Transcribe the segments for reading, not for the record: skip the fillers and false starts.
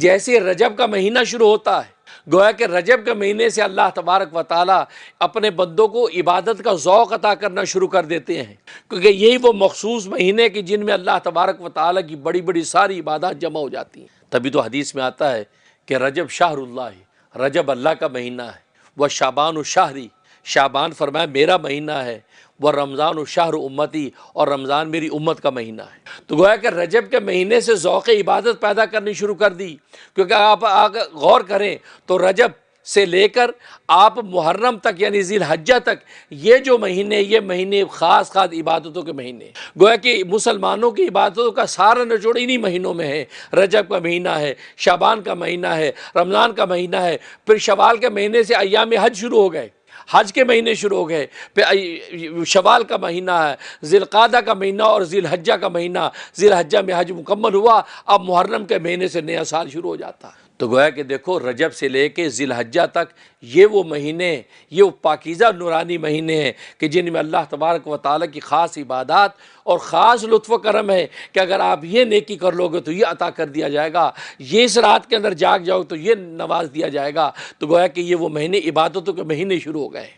جیسے رجب کا مہینہ شروع ہوتا ہے، گویا کہ رجب کے مہینے سے اللہ تبارک و تعالیٰ اپنے بندوں کو عبادت کا ذوق عطا کرنا شروع کر دیتے ہیں، کیونکہ یہی وہ مخصوص مہینے کہ جن میں اللہ تبارک و تعالیٰ کی بڑی بڑی ساری عبادات جمع ہو جاتی ہیں۔ تبھی تو حدیث میں آتا ہے کہ رجب شہر اللہ، رجب اللہ کا مہینہ ہے، وہ شعبان الشہری، شعبان فرمایا میرا مہینہ ہے، وہ رمضان الشہر امتی، اور رمضان میری امت کا مہینہ ہے۔ تو گویا کہ رجب کے مہینے سے ذوق عبادت پیدا کرنی شروع کر دی، کیونکہ آپ غور کریں تو رجب سے لے کر آپ محرم تک یعنی ذی الحجہ تک یہ جو مہینے، یہ مہینے خاص عبادتوں کے مہینے، گویا کہ مسلمانوں کی عبادتوں کا سارا نچوڑ انہی مہینوں میں ہے۔ رجب کا مہینہ ہے، شعبان کا مہینہ ہے، رمضان کا مہینہ ہے، پھر شوال کے مہینے سے ایام حج شروع ہو گئے، حج کے مہینے شروع ہو گئے، پھر شوال کا مہینہ ہے، ذی القعدہ کا مہینہ اور ذی الحجہ کا مہینہ، ذی الحجہ میں حج مکمل ہوا، اب محرم کے مہینے سے نیا سال شروع ہو جاتا ہے۔ تو گویا کہ دیکھو رجب سے لے کے ذی الحجہ تک یہ وہ مہینے، یہ وہ پاکیزہ نورانی مہینے ہیں کہ جن میں اللہ تبارک و تعالیٰ کی خاص عبادات اور خاص لطف و کرم ہے کہ اگر آپ یہ نیکی کر لو گے تو یہ عطا کر دیا جائے گا، یہ اس رات کے اندر جاگ جاؤ تو یہ نواز دیا جائے گا۔ تو گویا کہ یہ وہ مہینے عبادتوں کے مہینے شروع ہو گئے۔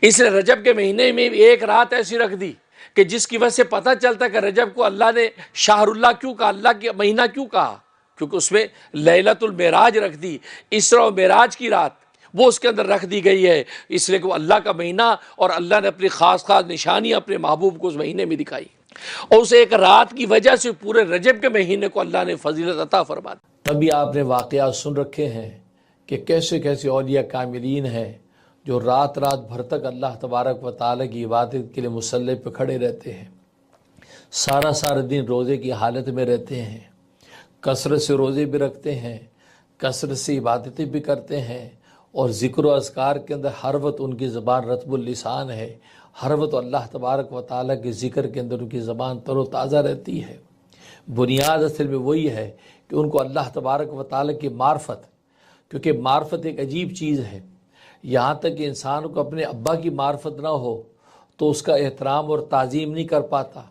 اس لیے رجب کے مہینے میں ایک رات ایسی رکھ دی کہ جس کی وجہ سے پتہ چلتا ہے کہ رجب کو اللہ نے شہر اللہ کیوں کہا، اللہ کے مہینہ کیوں کہا، کیونکہ اس میں لیلۃ المعراج رکھ دی، اسراء و معراج کی رات وہ اس کے اندر رکھ دی گئی ہے، اس لیے کہ وہ اللہ کا مہینہ اور اللہ نے اپنی خاص نشانیاں اپنے محبوب کو اس مہینے میں دکھائی، اور اس ایک رات کی وجہ سے پورے رجب کے مہینے کو اللہ نے فضیلت عطا فرما دی۔ تبھی آپ نے واقعات سن رکھے ہیں کہ کیسے کیسے اولیاء کاملین ہیں جو رات بھر تک اللہ تبارک و تعالیٰ کی عبادت کے لیے مصلی پہ کھڑے رہتے ہیں، سارا دن روزے کی حالت میں رہتے ہیں، کثرت سے روزے بھی رکھتے ہیں، کثرت سے عبادتیں بھی کرتے ہیں، اور ذکر و اذکار کے اندر ہر وقت ان کی زبان رطب اللسان ہے، ہر وقت اللہ تبارک و تعالیٰ کے ذکر کے اندر ان کی زبان تر و تازہ رہتی ہے۔ بنیاد اصل میں وہی ہے کہ ان کو اللہ تبارک و تعالیٰ کی معرفت، کیونکہ معرفت ایک عجیب چیز ہے، یہاں تک کہ انسان کو اپنے ابا کی معرفت نہ ہو تو اس کا احترام اور تعظیم نہیں کر پاتا،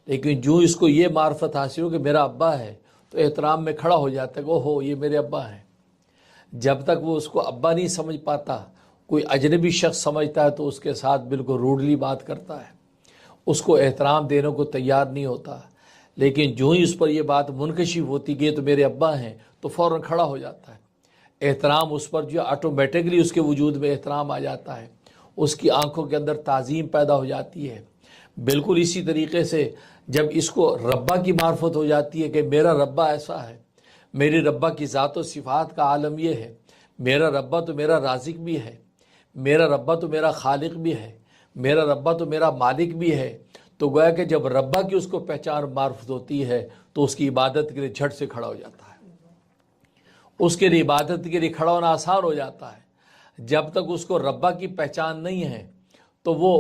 لیکن جو اس کو یہ معرفت حاصل ہو کہ میرا ابا ہے تو احترام میں کھڑا ہو جاتا ہے کہ اوہو یہ میرے ابا ہیں۔ جب تک وہ اس کو ابا نہیں سمجھ پاتا، کوئی اجنبی شخص سمجھتا ہے تو اس کے ساتھ بالکل روڈلی بات کرتا ہے، اس کو احترام دینے کو تیار نہیں ہوتا، لیکن جو ہی اس پر یہ بات منکشف ہوتی کہ تو میرے ابا ہیں تو فوراً کھڑا ہو جاتا ہے، احترام اس پر جو آٹومیٹکلی اس کے وجود میں احترام آ جاتا ہے، اس کی آنکھوں کے اندر تعظیم پیدا ہو جاتی ہے۔ بالکل اسی طریقے سے جب اس کو ربا کی معرفت ہو جاتی ہے کہ میرا ربا ایسا ہے، میری ربا کی ذات و صفات کا عالم یہ ہے، میرا ربا تو میرا رازق بھی ہے، میرا ربا تو میرا خالق بھی ہے، میرا ربا تو میرا مالک بھی ہے، تو گویا کہ جب ربا کی اس کو پہچان معرفت ہوتی ہے تو اس کی عبادت کے لیے جھٹ سے کھڑا ہو جاتا ہے، اس کے لیے عبادت کے لیے کھڑا ہونا آسان ہو جاتا ہے۔ جب تک اس کو ربا کی پہچان نہیں ہے تو وہ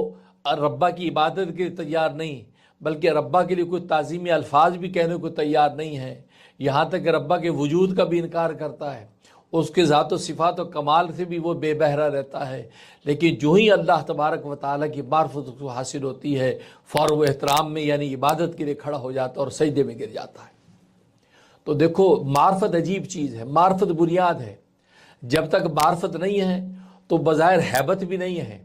ربا کی عبادت کے لیے تیار نہیں، بلکہ ربا کے لیے کوئی تعظیمی الفاظ بھی کہنے کو تیار نہیں ہے، یہاں تک کہ ربا کے وجود کا بھی انکار کرتا ہے، اس کے ذات و صفات و کمال سے بھی وہ بے بہرہ رہتا ہے، لیکن جو ہی اللہ تبارک و تعالیٰ کی معرفت کو حاصل ہوتی ہے فوراً وہ احترام میں یعنی عبادت کے لیے کھڑا ہو جاتا ہے اور سجدے میں گر جاتا ہے۔ تو دیکھو معرفت عجیب چیز ہے، معرفت بنیاد ہے، جب تک معرفت نہیں ہے تو بظاہر ہیبت بھی نہیں ہے۔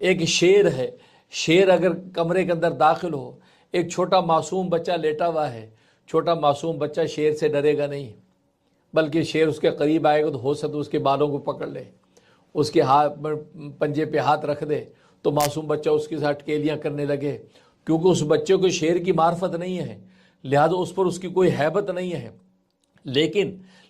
ایک شیر ہے، شیر اگر کمرے کے اندر داخل ہو، ایک چھوٹا معصوم بچہ لیٹا ہوا ہے، چھوٹا معصوم بچہ شیر سے ڈرے گا نہیں، بلکہ شیر اس کے قریب آئے گا تو ہو سکتا اس کے بالوں کو پکڑ لے، اس کے ہاتھ پنجے پہ ہاتھ رکھ دے تو معصوم بچہ اس کے ساتھ ٹکیلیاں کرنے لگے، کیونکہ اس بچے کو شیر کی معرفت نہیں ہے، لہذا اس پر اس کی کوئی ہیبت نہیں ہے۔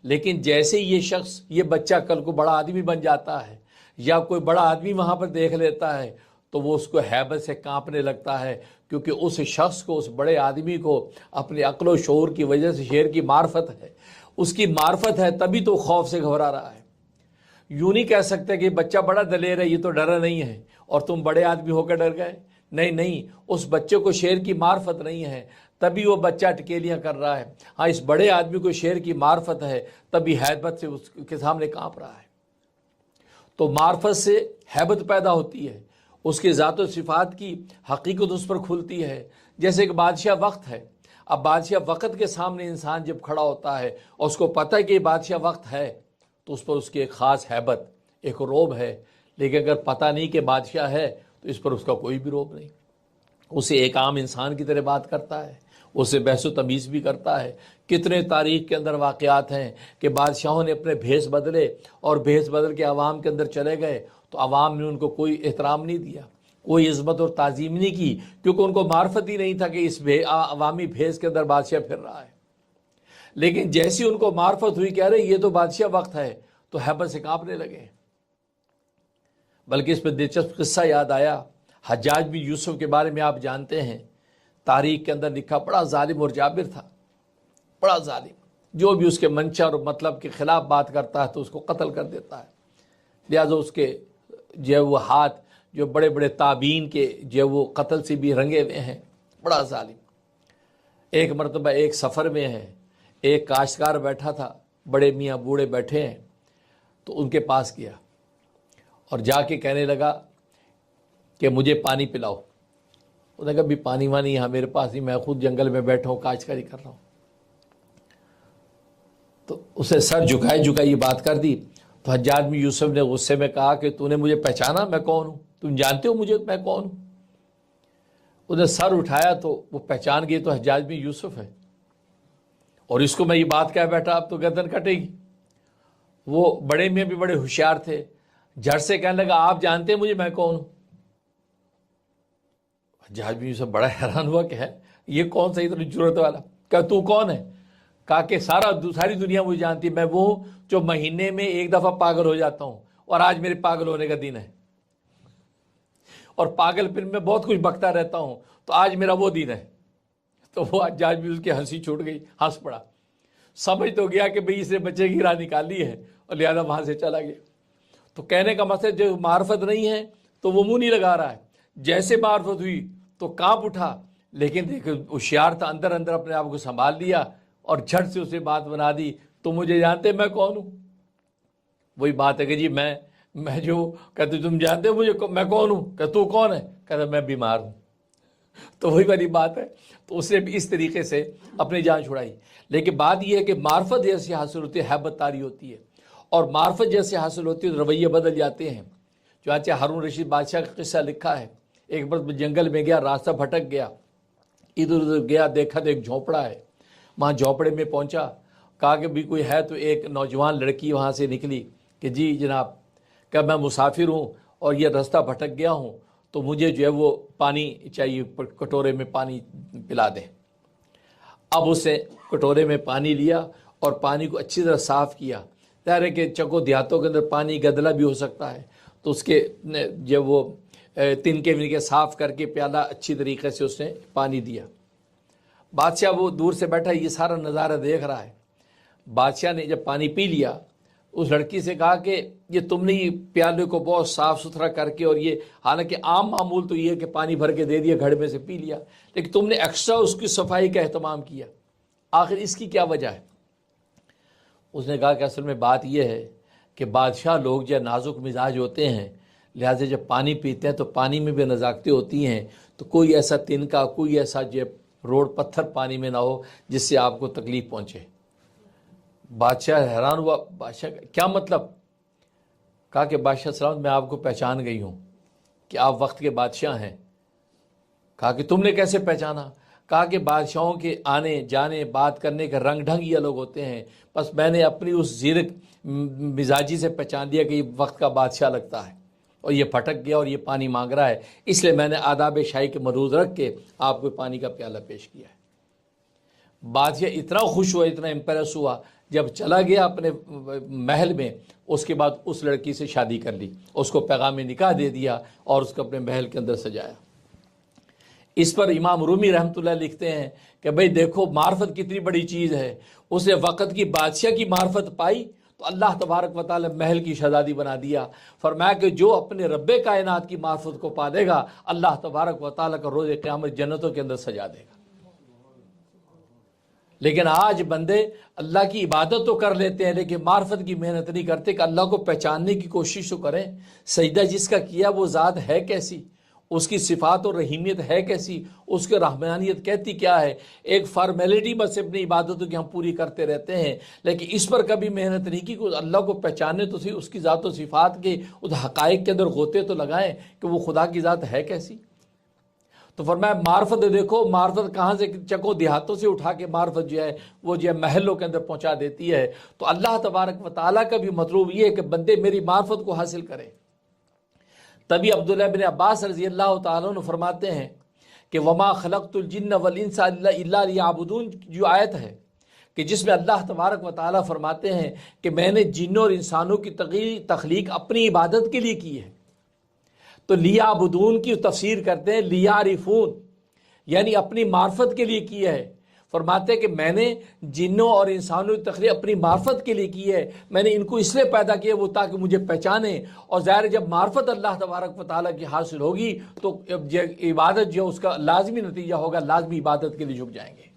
لیکن جیسے یہ شخص، یہ بچہ کل کو بڑا آدمی بن جاتا ہے یا کوئی بڑا آدمی وہاں پر دیکھ لیتا ہے تو وہ اس کو ہیبت سے کانپنے لگتا ہے، کیونکہ اس شخص کو، اس بڑے آدمی کو اپنی عقل و شعور کی وجہ سے شیر کی معرفت ہے، اس کی معرفت ہے، تبھی تو خوف سے گھبرا رہا ہے۔ یوں نہیں کہہ سکتے کہ بچہ بڑا دلیر ہے، یہ تو ڈرا نہیں ہے اور تم بڑے آدمی ہو کر ڈر گئے، نہیں، اس بچے کو شیر کی معرفت نہیں ہے تبھی وہ بچہ ٹکیلیاں کر رہا ہے۔ ہاں، اس بڑے آدمی کو شیر کی معرفت ہے تبھی ہیبت سے اس کے سامنے کانپ رہا ہے۔ تو معرفت سے ہیبت پیدا ہوتی ہے، اس کی ذات و صفات کی حقیقت اس پر کھلتی ہے۔ جیسے ایک بادشاہ وقت ہے، اب بادشاہ وقت کے سامنے انسان جب کھڑا ہوتا ہے اور اس کو پتہ ہے کہ یہ بادشاہ وقت ہے تو اس پر اس کی ایک خاص ہیبت، ایک روب ہے. لیکن اگر پتہ نہیں کہ بادشاہ ہے تو اس پر اس کا کوئی بھی روب نہیں. اسے ایک عام انسان کی طرح بات کرتا ہے، اسے بحث و تمیز بھی کرتا ہے. کتنے تاریخ کے اندر واقعات ہیں کہ بادشاہوں نے اپنے بھیس بدلے اور بھیس بدل کے عوام کے اندر چلے گئے تو عوام نے ان کو کوئی احترام نہیں دیا، کوئی عزت اور تعظیم نہیں کی، کیونکہ ان کو معرفت ہی نہیں تھا کہ اس عوامی بھیس کے اندر بادشاہ پھر رہا ہے. لیکن جیسی ان کو معرفت ہوئی کہ ارے یہ تو بادشاہ وقت ہے تو ہیبت سے کانپنے لگے. بلکہ اس پہ دلچسپ قصہ یاد آیا، حجاج بن یوسف کے بارے میں آپ جانتے ہیں، تاریخ کے اندر لکھا بڑا ظالم اور جابر تھا، بڑا ظالم. جو بھی اس کے منشا اور مطلب کے خلاف بات کرتا ہے تو اس کو قتل کر دیتا ہے. لہٰذا اس کے جو وہ ہاتھ جو بڑے بڑے تابعین کے جو وہ قتل سے بھی رنگے ہوئے ہیں، بڑا ظالم. ایک مرتبہ ایک سفر میں ہے، ایک کاشتکار بیٹھا تھا، بڑے میاں بوڑھے بیٹھے ہیں، تو ان کے پاس گیا اور جا کے کہنے لگا کہ مجھے پانی پلاؤ. انہوں نے کہا بھی پانی وانی یہاں میرے پاس نہیں، میں خود جنگل میں بیٹھا ہوں، کاشتکاری کر رہا ہوں. تو اسے سر جھکائی یہ بات کر دی. تو حجاج بن یوسف نے غصے میں کہا کہ تو نے مجھے پہچانا میں کون ہوں؟ تم جانتے ہو مجھے میں کون ہوں؟ انہیں سر اٹھایا تو وہ پہچان گئی تو حجاج بن یوسف ہے، اور اس کو میں یہ بات کہہ بیٹھا اب تو گردن کٹے گی. وہ بڑے میں بھی بڑے ہوشیار تھے، جھٹ سے کہنے لگا آپ جانتے ہیں مجھے میں کون ہوں؟ حجاج بن یوسف بڑا حیران ہوا کہ ہے یہ کون سا اتنی جرأت والا. کہا تو کون ہے؟ کہا کہ ساری دنیا مجھے جانتی ہے، میں وہ ہوں جو مہینے میں ایک دفعہ پاگل ہو جاتا ہوں، اور آج میرے پاگل ہونے کا دن ہے، اور پاگل پن میں بہت کچھ بکتا رہتا ہوں، تو آج میرا وہ دن ہے. تو وہ حجاج بھی اس کی ہنسی چھوٹ گئی، ہنس پڑا. سمجھ تو گیا کہ بھئی اس نے بچے کی راہ نکالی ہے اور لہذا وہاں سے چلا گیا. تو کہنے کا مقصد جو معرفت نہیں ہے تو وہ منہ نہیں لگا رہا ہے، جیسے معرفت ہوئی تو کانپ اٹھا، لیکن دیکھ ہوشیار تھا، اندر اندر اپنے آپ کو سنبھال لیا اور جھٹ سے اسے بات بنا دی. تو مجھے جانتے میں کون ہوں؟ وہی بات ہے کہ جی میں جو کہتے تم جانتے ہو مجھے میں کون ہوں؟ کہ تو کون ہے؟ کہتا میں بیمار ہوں. تو وہی والی بات ہے. تو اس نے بھی اس طریقے سے اپنی جان چھڑائی. لیکن بات یہ ہے کہ معرفت جیسی حاصل ہوتی ہے ہیبت طاری ہوتی ہے، اور معرفت جیسے حاصل ہوتی ہے تو رویے بدل جاتے ہیں. چنانچہ ہارون رشید بادشاہ کا قصہ لکھا ہے، ایک بار جنگل میں گیا، راستہ بھٹک گیا، ادھر ادھر گیا، دیکھا تو ایک جھونپڑا ہے. وہاں جھونپڑے میں پہنچا، کہا کہ بھی کوئی ہے؟ تو ایک نوجوان لڑکی وہاں سے نکلی کہ جی جناب، کہ میں مسافر ہوں اور یہ راستہ بھٹک گیا ہوں، تو مجھے جو ہے وہ پانی چاہیے، کٹورے میں پانی پلا دیں. اب اس نے کٹورے میں پانی لیا اور پانی کو اچھی طرح صاف کیا. ظاہر ہے کہ چکو دیہاتوں کے اندر پانی گدلا بھی ہو سکتا ہے، تو اس کے جب وہ تنکے ونکے صاف کر کے پیالہ اچھی طریقے سے اس نے پانی دیا. بادشاہ وہ دور سے بیٹھا یہ سارا نظارہ دیکھ رہا ہے. بادشاہ نے جب پانی پی لیا اس لڑکی سے کہا کہ یہ تم نے یہ پیالے کو بہت صاف ستھرا کر کے، اور یہ حالانکہ عام معمول تو یہ ہے کہ پانی بھر کے دے دیا، گھڑے میں سے پی لیا، لیکن تم نے ایکسٹرا اس کی صفائی کا اہتمام کیا، آخر اس کی کیا وجہ ہے؟ اس نے کہا کہ اصل میں بات یہ ہے کہ بادشاہ لوگ جو نازک مزاج ہوتے ہیں، لہٰذا جب پانی پیتے ہیں تو پانی میں بھی نزاکتیں ہوتی ہیں، تو کوئی ایسا تنکا، کوئی ایسا جو روڈ پتھر پانی میں نہ ہو جس سے آپ کو تکلیف پہنچے. بادشاہ حیران ہوا. بادشاہ کیا مطلب؟ کہا کہ بادشاہ سلامت میں آپ کو پہچان گئی ہوں کہ آپ وقت کے بادشاہ ہیں. کہا کہ تم نے کیسے پہچانا؟ کہا کہ بادشاہوں کے آنے جانے بات کرنے کا رنگ ڈھنگ یہ الگ ہوتے ہیں، بس میں نے اپنی اس زیرک مزاجی سے پہچان دیا کہ یہ وقت کا بادشاہ لگتا ہے اور یہ پھٹک گیا اور یہ پانی مانگ رہا ہے، اس لیے میں نے آداب شاہی کے مروز رکھ کے آپ کو پانی کا پیالہ پیش کیا ہے. بادشاہ اتنا خوش ہوا، اتنا امپریس ہوا، جب چلا گیا اپنے محل میں، اس کے بعد اس لڑکی سے شادی کر لی، اس کو پیغام نکاح دے دیا اور اس کو اپنے محل کے اندر سجایا. اس پر امام رومی رحمۃ اللہ لکھتے ہیں کہ بھئی دیکھو معرفت کتنی بڑی چیز ہے. اس نے وقت کی بادشاہ کی معرفت پائی تو اللہ تبارک و تعالی محل کی شہزادی بنا دیا. فرمایا کہ جو اپنے رب کائنات کی معرفت کو پا دے گا، اللہ تبارک و تعالی کا روز قیامت جنتوں کے اندر سجا دے گا. لیکن آج بندے اللہ کی عبادت تو کر لیتے ہیں لیکن معرفت کی محنت نہیں کرتے کہ اللہ کو پہچاننے کی کوشش تو کریں. سجدہ جس کا کیا وہ ذات ہے کیسی، اس کی صفات اور رحیمیت ہے کیسی، اس کی رحمانیت کہتی کیا ہے۔ ایک فارمیلٹی بس اپنی عبادتوں کی ہم پوری کرتے رہتے ہیں، لیکن اس پر کبھی محنت نہیں کی کہ اللہ کو پہچانے تو صحیح، اس کی ذات و صفات کے اس حقائق کے اندر غوطے تو لگائیں کہ وہ خدا کی ذات ہے کیسی۔ تو فرمایا معرفت دیکھو، معرفت کہاں سے، چکو دیہاتوں سے اٹھا کے معرفت جو ہے وہ جو ہے محلوں کے اندر پہنچا دیتی ہے۔ تو اللہ تبارک و تعالیٰ کا بھی مطلوب یہ ہے کہ بندے میری معرفت کو حاصل کریں۔ تبھی عبداللہ بن عباس رضی اللہ تعالیٰ عنہ فرماتے ہیں کہ وما خلقت الجن والانس الا لیعبدون، جو آیت ہے کہ جس میں اللہ تبارک و تعالیٰ فرماتے ہیں کہ میں نے جنوں اور انسانوں کی تخلیق اپنی عبادت کے لیے کی ہے۔ تو لیعبدون کی تفسیر کرتے ہیں لیعرفون، یعنی اپنی معرفت کے لیے کی ہے۔ فرماتے ہیں کہ میں نے جنوں اور انسانوں کی تخلیق اپنی معرفت کے لیے کی ہے، میں نے ان کو اس لیے پیدا کیا وہ تاکہ مجھے پہچانیں، اور ظاہر ہے جب معرفت اللہ تبارک و تعالیٰ کی حاصل ہوگی تو عبادت جو اس کا لازمی نتیجہ ہوگا، لازمی عبادت کے لیے جھک جائیں گے۔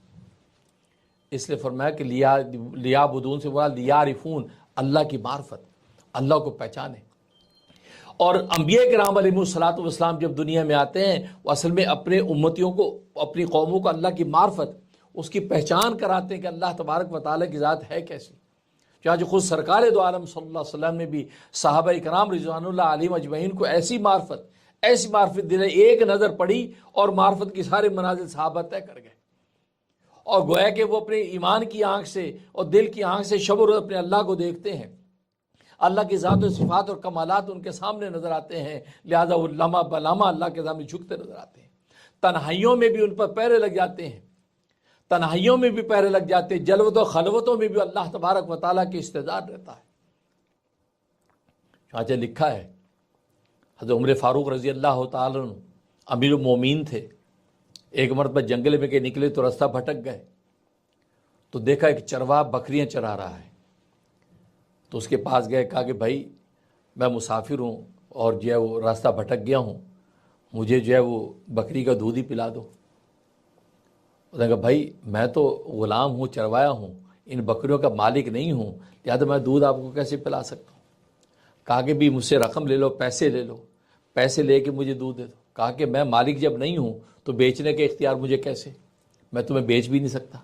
اس لیے فرمایا کہ لیعبدون سے مراد لیعرفون، اللہ کی معرفت، اللہ کو پہچانیں۔ اور انبیاء کرام علیہ الصلوۃ والسلام جب دنیا میں آتے ہیں وہ اصل میں اپنے امتیوں کو، اپنی قوموں کو اللہ کی معرفت، اس کی پہچان کراتے ہیں کہ اللہ تبارک و تعالیٰ کی ذات ہے کیسی۔ چنانچہ خود سرکار دو عالم صلی اللہ علیہ وسلم نے بھی صحابہ کرام رضوان اللہ علیہم اجمعین کو ایسی معرفت دلائی، ایک نظر پڑی اور معرفت کی سارے منازل صحابہ طے کر گئے، اور گویا کہ وہ اپنے ایمان کی آنکھ سے اور دل کی آنکھ سے شب و روز اپنے اللہ کو دیکھتے ہیں، اللہ کی ذات و صفات اور کمالات ان کے سامنے نظر آتے ہیں، لہذا وہ لمحہ بلمحہ اللہ کے سامنے جھکتے نظر آتے ہیں۔ تنہائیوں میں بھی ان پر پہرے لگ جاتے ہیں، تنہائیوں میں بھی پہرے لگ جاتے ہیں، جلوت و خلوتوں میں بھی اللہ تبارک و تعالیٰ کے استعداد رہتا ہے۔ چنانچہ لکھا ہے حضرت عمر فاروق رضی اللہ تعالیٰ عنہ امیر المومنین تھے، ایک مرتبہ جنگل میں کے نکلے تو راستہ بھٹک گئے، تو دیکھا ایک چرواہ بکریاں چرا رہا ہے، تو اس کے پاس گئے، کہا کہ بھائی میں مسافر ہوں اور جو ہے وہ راستہ بھٹک گیا ہوں، مجھے جو ہے وہ بکری کا دودھ ہی پلا دو۔ انہوں نے کہا بھائی میں تو غلام ہوں، چروایا ہوں، ان بکریوں کا مالک نہیں ہوں، لہٰذا میں دودھ آپ کو کیسے پلا سکتا ہوں؟ کہا کہ بھی مجھ سے رقم لے لو، پیسے لے لو، پیسے لے کے مجھے دودھ دے دو۔ کہا کہ میں مالک جب نہیں ہوں تو بیچنے کے اختیار مجھے کیسے، میں تمہیں بیچ بھی نہیں سکتا۔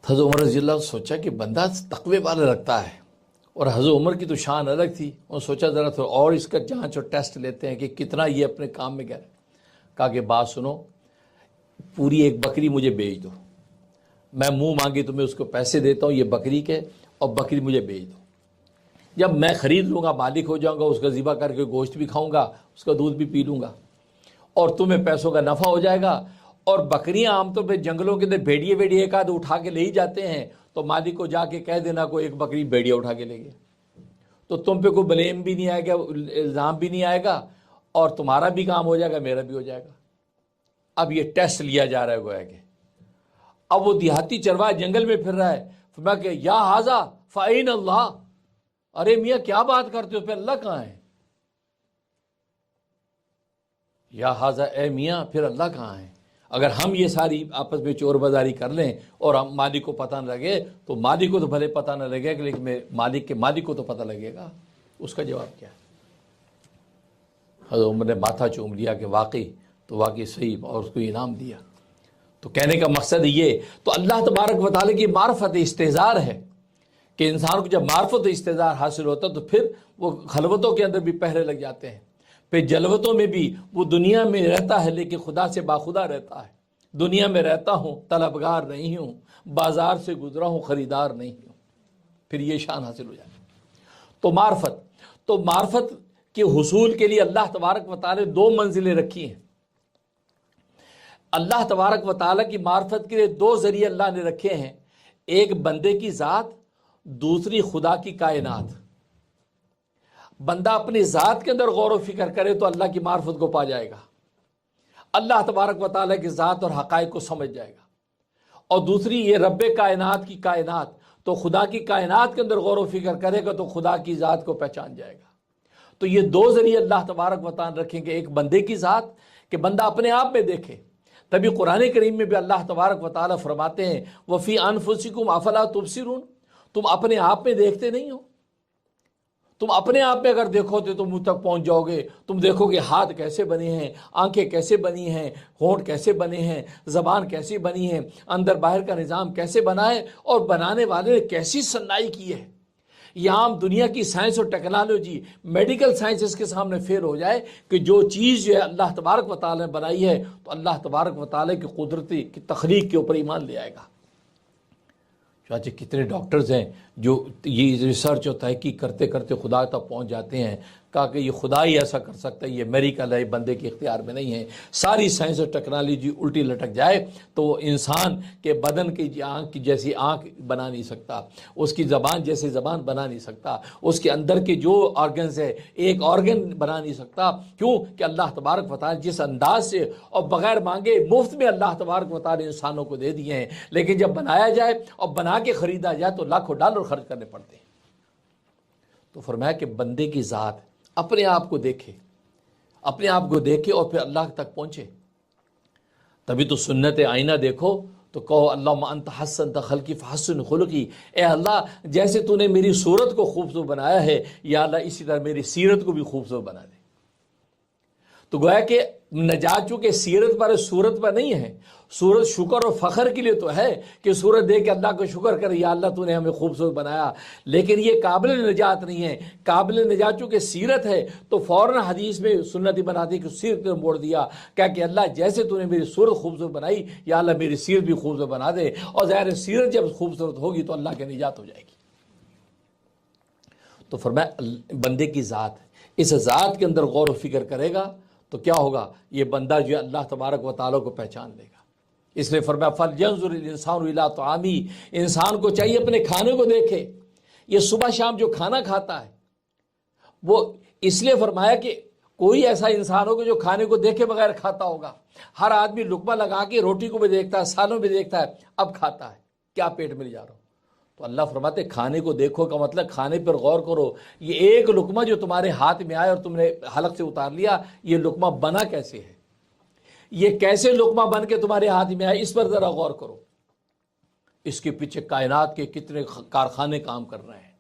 حضرت عمر رضی اللہ سوچا کہ بندہ تقوی والا رکھتا ہے، اور حضرت عمر کی تو شان الگ تھی، اور سوچا ذرا تھوڑا اور اس کا جانچ اور ٹیسٹ لیتے ہیں کہ کتنا یہ اپنے کام میں گہرا۔ کہا کہ بات سنو، پوری ایک بکری مجھے بیچ دو، میں منہ مانگے تمہیں اس کو پیسے دیتا ہوں یہ بکری کے، اور بکری مجھے بیچ دو، جب میں خرید لوں گا مالک ہو جاؤں گا، اس کا ذبح کر کے گوشت بھی کھاؤں گا، اس کا دودھ بھی پی لوں گا، اور تمہیں پیسوں کا نفع ہو جائے گا۔ اور بکریاں عام طور پہ جنگلوں کے اندر بھیڑیے ایک آدھ اٹھا کے لے ہی جاتے ہیں، تو مالک کو جا کے کہہ دینا کوئی ایک بکری بھیڑیا اٹھا کے لے گیا، تو تم پہ کوئی بلیم بھی نہیں آئے گا، الزام بھی نہیں آئے گا، اور تمہارا بھی کام ہو جائے گا، میرا بھی ہو جائے گا۔ اب یہ ٹیسٹ لیا جا رہا ہے گویا کہ اب وہ دیہاتی چرواہ جنگل میں پھر رہا ہے، فرمایا کہ یا حاذا فَأَيْنَ اللہ، ارے میاں کیا بات کرتے ہو، پھر اللہ کہاں ہے؟ یا حاذا، اے میاں پھر اللہ کہاں ہے؟ اگر ہم یہ ساری آپس میں چور بازاری کر لیں اور ہم مالک کو پتہ نہ لگے تو مالک کو تو بھلے پتہ نہ لگے گا، لیکن مالک کو تو پتہ لگے گا۔ اس کا جواب کیا ہے؟ حضرت عمر نے ماتھا چوم لیا کہ واقعی صحیح، اور اس کو انعام دیا۔ تو کہنے کا مقصد یہ، تو اللہ تبارک و تعالیٰ کی معرفت استحضار ہے کہ انسان کو جب معرفت استحضار حاصل ہوتا تو پھر وہ خلوتوں کے اندر بھی پہرے لگ جاتے ہیں، پھر جلوتوں میں بھی وہ دنیا میں رہتا ہے لیکن خدا سے باخدا رہتا ہے۔ دنیا میں رہتا ہوں طلبگار نہیں ہوں، بازار سے گزرا ہوں خریدار نہیں ہوں، پھر یہ شان حاصل ہو جاتی۔ تو معرفت کے حصول کے لیے اللہ تبارک و تعالیٰ نے دو منزلیں رکھی ہیں۔ اللہ تبارک و تعالیٰ کی معرفت کے لیے دو ذریعے اللہ نے رکھے ہیں، ایک بندے کی ذات، دوسری خدا کی کائنات۔ بندہ اپنی ذات کے اندر غور و فکر کرے تو اللہ کی معرفت کو پا جائے گا، اللہ تبارک و تعالیٰ کی ذات اور حقائق کو سمجھ جائے گا، اور دوسری یہ رب کائنات کی کائنات، تو خدا کی کائنات کے اندر غور و فکر کرے گا تو خدا کی ذات کو پہچان جائے گا۔ تو یہ دو ذریعے اللہ تبارک و تعالیٰ رکھیں گے، ایک بندے کی ذات کہ بندہ اپنے آپ میں دیکھے، تبھی قرآن کریم میں بھی اللہ تبارک و تعالیٰ فرماتے ہیں وَفِي أَنفُسِكُمْ أَفَلَا تُبْصِرُونَ، تم اپنے آپ میں دیکھتے نہیں ہو؟ تم اپنے آپ میں اگر دیکھو تو تم مجھ تک پہنچ جاؤ گے. تم دیکھو کہ ہاتھ کیسے بنے ہیں, آنکھیں کیسے بنی ہیں, ہونٹ کیسے بنے ہیں, زبان کیسی بنی ہے, اندر باہر کا نظام کیسے بنا ہے, اور بنانے والے نے کیسی صنائی کی ہے. یہ عام دنیا کی سائنس اور ٹیکنالوجی, میڈیکل سائنس اس کے سامنے فیل ہو جائے کہ جو چیز جو ہے اللہ تبارک و تعالی نے بنائی ہے, تو اللہ تبارک و تعالی کی قدرتی کی تخلیق کے اوپر ایمان لے آئے گا. چاچے کتنے ڈاکٹرز ہیں جو یہ ریسرچ اور تحقیق کرتے کرتے خدا تک پہنچ جاتے ہیں, کہا کہ یہ خدا ہی ایسا کر سکتا ہے, یہ میریکل ہے, بندے کے اختیار میں نہیں ہے. ساری سائنس اور ٹیکنالوجی الٹی لٹک جائے تو وہ انسان کے بدن کی آنکھ کی جیسی آنکھ بنا نہیں سکتا, اس کی زبان جیسی زبان بنا نہیں سکتا, اس کے اندر کے جو آرگنز ہے ایک آرگن بنا نہیں سکتا. کیوں کہ اللہ تبارک و تعالی جس انداز سے اور بغیر مانگے مفت میں اللہ تبارک و تعالی انسانوں کو دے دیے ہیں, لیکن جب بنایا جائے اور بنا کے خریدا جائے تو لاکھوں ڈالر خرچ کرنے پڑتے ہیں. تو فرمایا کہ بندے کی ذات اپنے آپ کو دیکھے, اپنے آپ کو دیکھے اور پھر اللہ تک پہنچے. تبھی تو سنت آئینہ دیکھو تو کہو اللہم انت حسنت خلقی فحسن خلقی, اے اللہ جیسے تو نے میری صورت کو خوبصورت بنایا ہے, یا اللہ اسی طرح میری سیرت کو بھی خوبصورت بنا دے. تو گویا کہ نجات چونکہ سیرت پر صورت پر نہیں ہے, صورت شکر اور فخر کے لیے تو ہے کہ صورت دے کے اللہ کو شکر کرے, یا اللہ تو نے ہمیں خوبصورت بنایا, لیکن یہ قابل نجات نہیں ہے. قابل نجات چونکہ سیرت ہے تو فوراً حدیث میں سنتی بنا دی کہ سیرت نے موڑ دیا, کہا کہ اللہ جیسے تو نے میری صورت خوبصورت بنائی, یا اللہ میری سیرت بھی خوبصورت بنا دے. اور ظاہر سیرت جب خوبصورت ہوگی تو اللہ کی نجات ہو جائے گی. تو فرمایا بندے کی ذات, اس ذات کے اندر غور و فکر کرے گا تو کیا ہوگا, یہ بندہ جو ہے اللہ تبارک و تعالیٰ کو پہچان لے گا. اس لیے فرمایا فَلْيَنْظُرِ الْإِنسَانُ إِلَىٰ طَعَامِهِ, انسان کو چاہیے اپنے کھانے کو دیکھے. یہ صبح شام جو کھانا کھاتا ہے وہ اس لیے فرمایا کہ کوئی ایسا انسان ہوگا جو کھانے کو دیکھے بغیر کھاتا ہوگا. ہر آدمی لقمہ لگا کے روٹی کو بھی دیکھتا ہے, سالوں بھی دیکھتا ہے, اب کھاتا ہے کیا پیٹ میں لے جا رہا ہو. تو اللہ فرماتے کھانے کو دیکھو کا مطلب کھانے پر غور کرو. یہ ایک لقمہ جو تمہارے ہاتھ میں آئے اور تم نے حلق سے اتار لیا, یہ لقمہ بنا کیسے ہے, یہ کیسے لقمہ بن کے تمہارے ہاتھ میں آئے, اس پر ذرا غور کرو. اس کے پیچھے کائنات کے کتنے کارخانے کام کر رہے ہیں,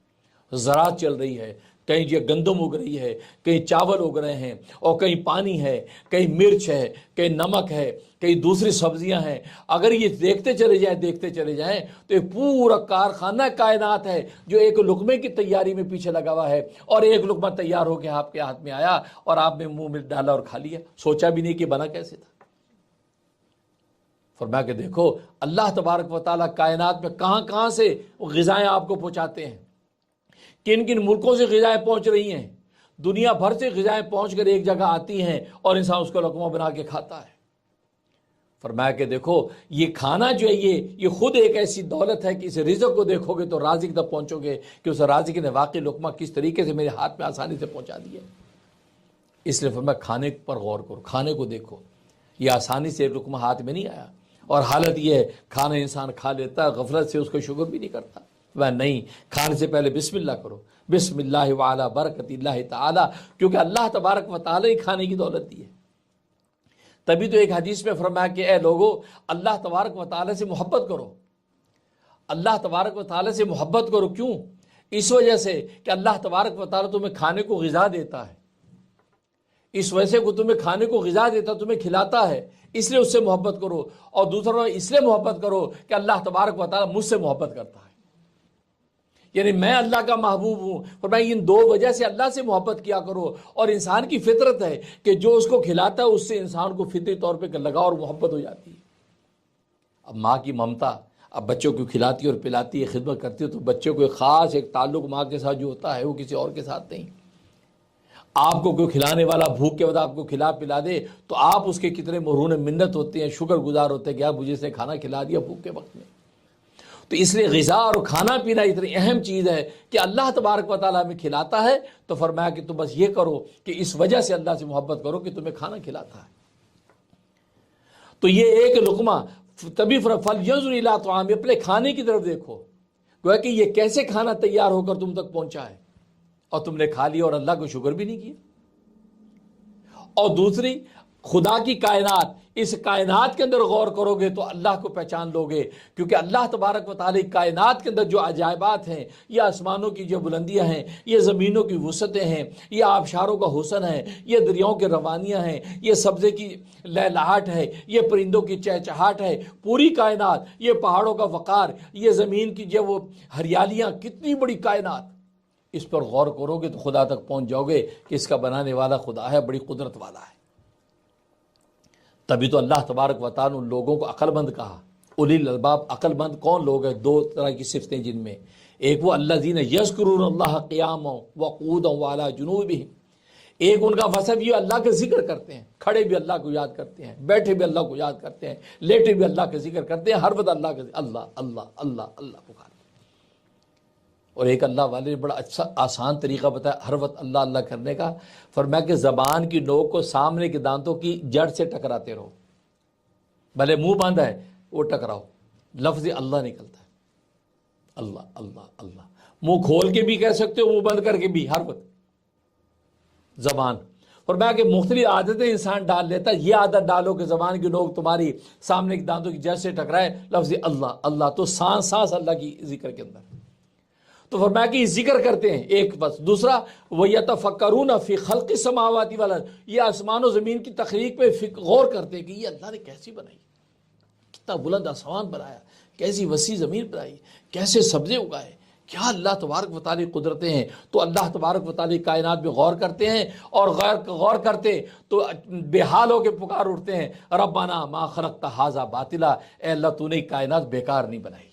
زراعت چل رہی ہے, کہیں یہ گندم اگ رہی ہے, کہیں چاول اگ رہے ہیں, اور کہیں پانی ہے, کہیں مرچ ہے, کہیں نمک ہے, کہیں دوسری سبزیاں ہیں. اگر یہ دیکھتے چلے جائیں تو یہ پورا کارخانہ کائنات ہے جو ایک لقمے کی تیاری میں پیچھے لگا ہوا ہے, اور ایک لقمہ تیار ہو کے آپ کے ہاتھ میں آیا اور آپ نے منہ میں ڈالا اور کھا لیا, سوچا بھی نہیں کہ بنا کیسے تھا. فرمایا کہ دیکھو اللہ تبارک و تعالیٰ کائنات میں کہاں کہاں سے غذائیں آپ کو پہنچاتے ہیں, کن کن ملکوں سے غذائیں پہنچ رہی ہیں, دنیا بھر سے غذائیں پہنچ کر ایک جگہ آتی ہیں اور انسان اس کو لقمہ بنا کے کھاتا ہے. فرمایا کہ دیکھو یہ کھانا جو ہے یہ خود ایک ایسی دولت ہے کہ اس رزق کو دیکھو گے تو رازق تک پہنچو گے کہ اس رازق نے واقعی لقمہ کس طریقے سے میرے ہاتھ میں آسانی سے پہنچا دیا. اس لیے فرمایا کھانے پر غور کرو, کھانے کو دیکھو. یہ آسانی سے لقمہ ہاتھ میں نہیں آیا, اور حالت یہ ہے کھانا انسان کھا لیتا ہے, غفلت سے اس کو شکر بھی نہیں کرتا. وہ نہیں, کھانے سے پہلے بسم اللہ کرو, بسم اللہ وعلی برکت اللہ تعالی, کیونکہ اللہ تبارک و تعالی ہی کھانے کی دولت دی ہے. تبھی تو ایک حدیث میں فرمایا کہ اے لوگو اللہ تبارک و تعالی سے محبت کرو. اللہ تبارک و تعالی سے محبت کرو, کیوں؟ اس وجہ سے کہ اللہ تبارک و تعالی تمہیں کھانے کو غذا دیتا ہے, اس وجہ سے وہ تمہیں کھانے کو غذا دیتا, تمہیں کھلاتا ہے, اس لیے اس سے محبت کرو. اور دوسرا اس لیے محبت کرو کہ اللہ تبارک و تعالی مجھ سے محبت کرتا ہے, یعنی میں اللہ کا محبوب ہوں. فرمایا ان دو وجہ سے اللہ سے محبت کیا کرو. اور انسان کی فطرت ہے کہ جو اس کو کھلاتا ہے اس سے انسان کو فطری طور پہ لگاؤ اور محبت ہو جاتی ہے. اب ماں کی ممتا, اب بچوں کو کھلاتی اور پلاتی ہے, خدمت کرتی ہے, تو بچوں کو ایک خاص ایک تعلق ماں کے ساتھ جو ہوتا ہے وہ کسی اور کے ساتھ نہیں. آپ کو کوئی کھلانے والا بھوک کے بعد آپ کو کھلا پلا دے تو آپ اس کے کتنے مرہون منت ہوتے ہیں, شکر گزار ہوتے ہیں کہ آپ مجھے اس نے کھانا کھلا دیا بھوک کے وقت میں. تو اس لیے غذا اور کھانا پینا اتنی اہم چیز ہے کہ اللہ تبارک و تعالیٰ ہمیں کھلاتا ہے. تو فرمایا کہ تم بس یہ کرو کہ اس وجہ سے اللہ سے محبت کرو کہ تمہیں کھانا کھلاتا ہے. تو یہ ایک لقمہ, تبھی فَلْيَنْظُرْ إِلَىٰ طَعَامِهِ, اپنے کھانے کی طرف دیکھو, گویا کہ یہ کیسے کھانا تیار ہو کر تم تک پہنچا ہے اور تم نے کھا لیا اور اللہ کو شکر بھی نہیں کیا. اور دوسری خدا کی کائنات، اس کائنات کے اندر غور کرو گے تو اللہ کو پہچان لو گے، کیونکہ اللہ تبارک و تعالی کائنات کے اندر جو عجائبات ہیں، یہ آسمانوں کی جو بلندیاں ہیں، یہ زمینوں کی وسعتیں ہیں، یہ آبشاروں کا حسن ہے، یہ دریاؤں کے روانیاں ہیں، یہ سبزے کی لہلہاٹ ہے، یہ پرندوں کی چہچہاٹ ہے، پوری کائنات، یہ پہاڑوں کا وقار، یہ زمین کی جو وہ ہریالیاں، کتنی بڑی کائنات، اس پر غور کرو گے تو خدا تک پہنچ جاؤ گے کہ اس کا بنانے والا خدا ہے، بڑی قدرت والا ہے۔ تبھی تو اللہ تبارک و تعالی ان لوگوں کو عقل مند کہا۔ اولی الالباب، عقل مند کون لوگ ہیں؟ دو طرح کی صفتیں جن میں، ایک وہ الذین یذکرون اللہ قیاما وقعودا وعلی جنوبہم، ایک ان کا وصف یہ اللہ کا ذکر کرتے ہیں، کھڑے بھی اللہ کو یاد کرتے ہیں، بیٹھے بھی اللہ کو یاد کرتے ہیں، لیٹے بھی اللہ کا ذکر کرتے ہیں، ہر وقت اللہ کا اللہ اللہ اللہ اللہ پکارتے ہیں۔ اور ایک اللہ والے نے بڑا اچھا آسان طریقہ بتایا ہر وقت اللہ اللہ کرنے کا، فرمایا کہ زبان کی نوک کو سامنے کے دانتوں کی جڑ سے ٹکراتے رہو، بھلے منہ بند ہے وہ ٹکراؤ، لفظ اللہ نکلتا ہے، اللہ اللہ اللہ، منہ کھول کے بھی کہہ سکتے ہو، منہ بند کر کے بھی، ہر وقت زبان۔ فرمایا کہ مختلف عادتیں انسان ڈال لیتا ہے، یہ عادت ڈالو کہ زبان کی نوک تمہاری سامنے کے دانتوں کی جڑ سے ٹکرائے، لفظ اللہ اللہ، تو سانس سانس اللہ کی ذکر کے اندر۔ تو فرمایا کہ یہ ذکر کرتے ہیں ایک بس، دوسرا وَيَتَفَكَّرُونَ فِي خَلْقِ السَّمَاوَاتِ وَالْأَرْضِ، یہ آسمان و زمین کی تخلیق پہ غور کرتے ہیں کہ یہ اللہ نے کیسی بنائی، کتنا بلند آسمان بنایا، کیسی وسیع زمین بنائی، کیسے سبزے اگائے، کیا اللہ تبارک و تعالی قدرتیں ہیں۔ تو اللہ تبارک و تعالی کائنات میں غور کرتے ہیں، اور غور کرتے تو بے حال ہو کے پکار اٹھتے ہیں، ربنا ما خلقت ھذا باطلا، اے اللہ تو نے کائنات بیکار نہیں بنائی،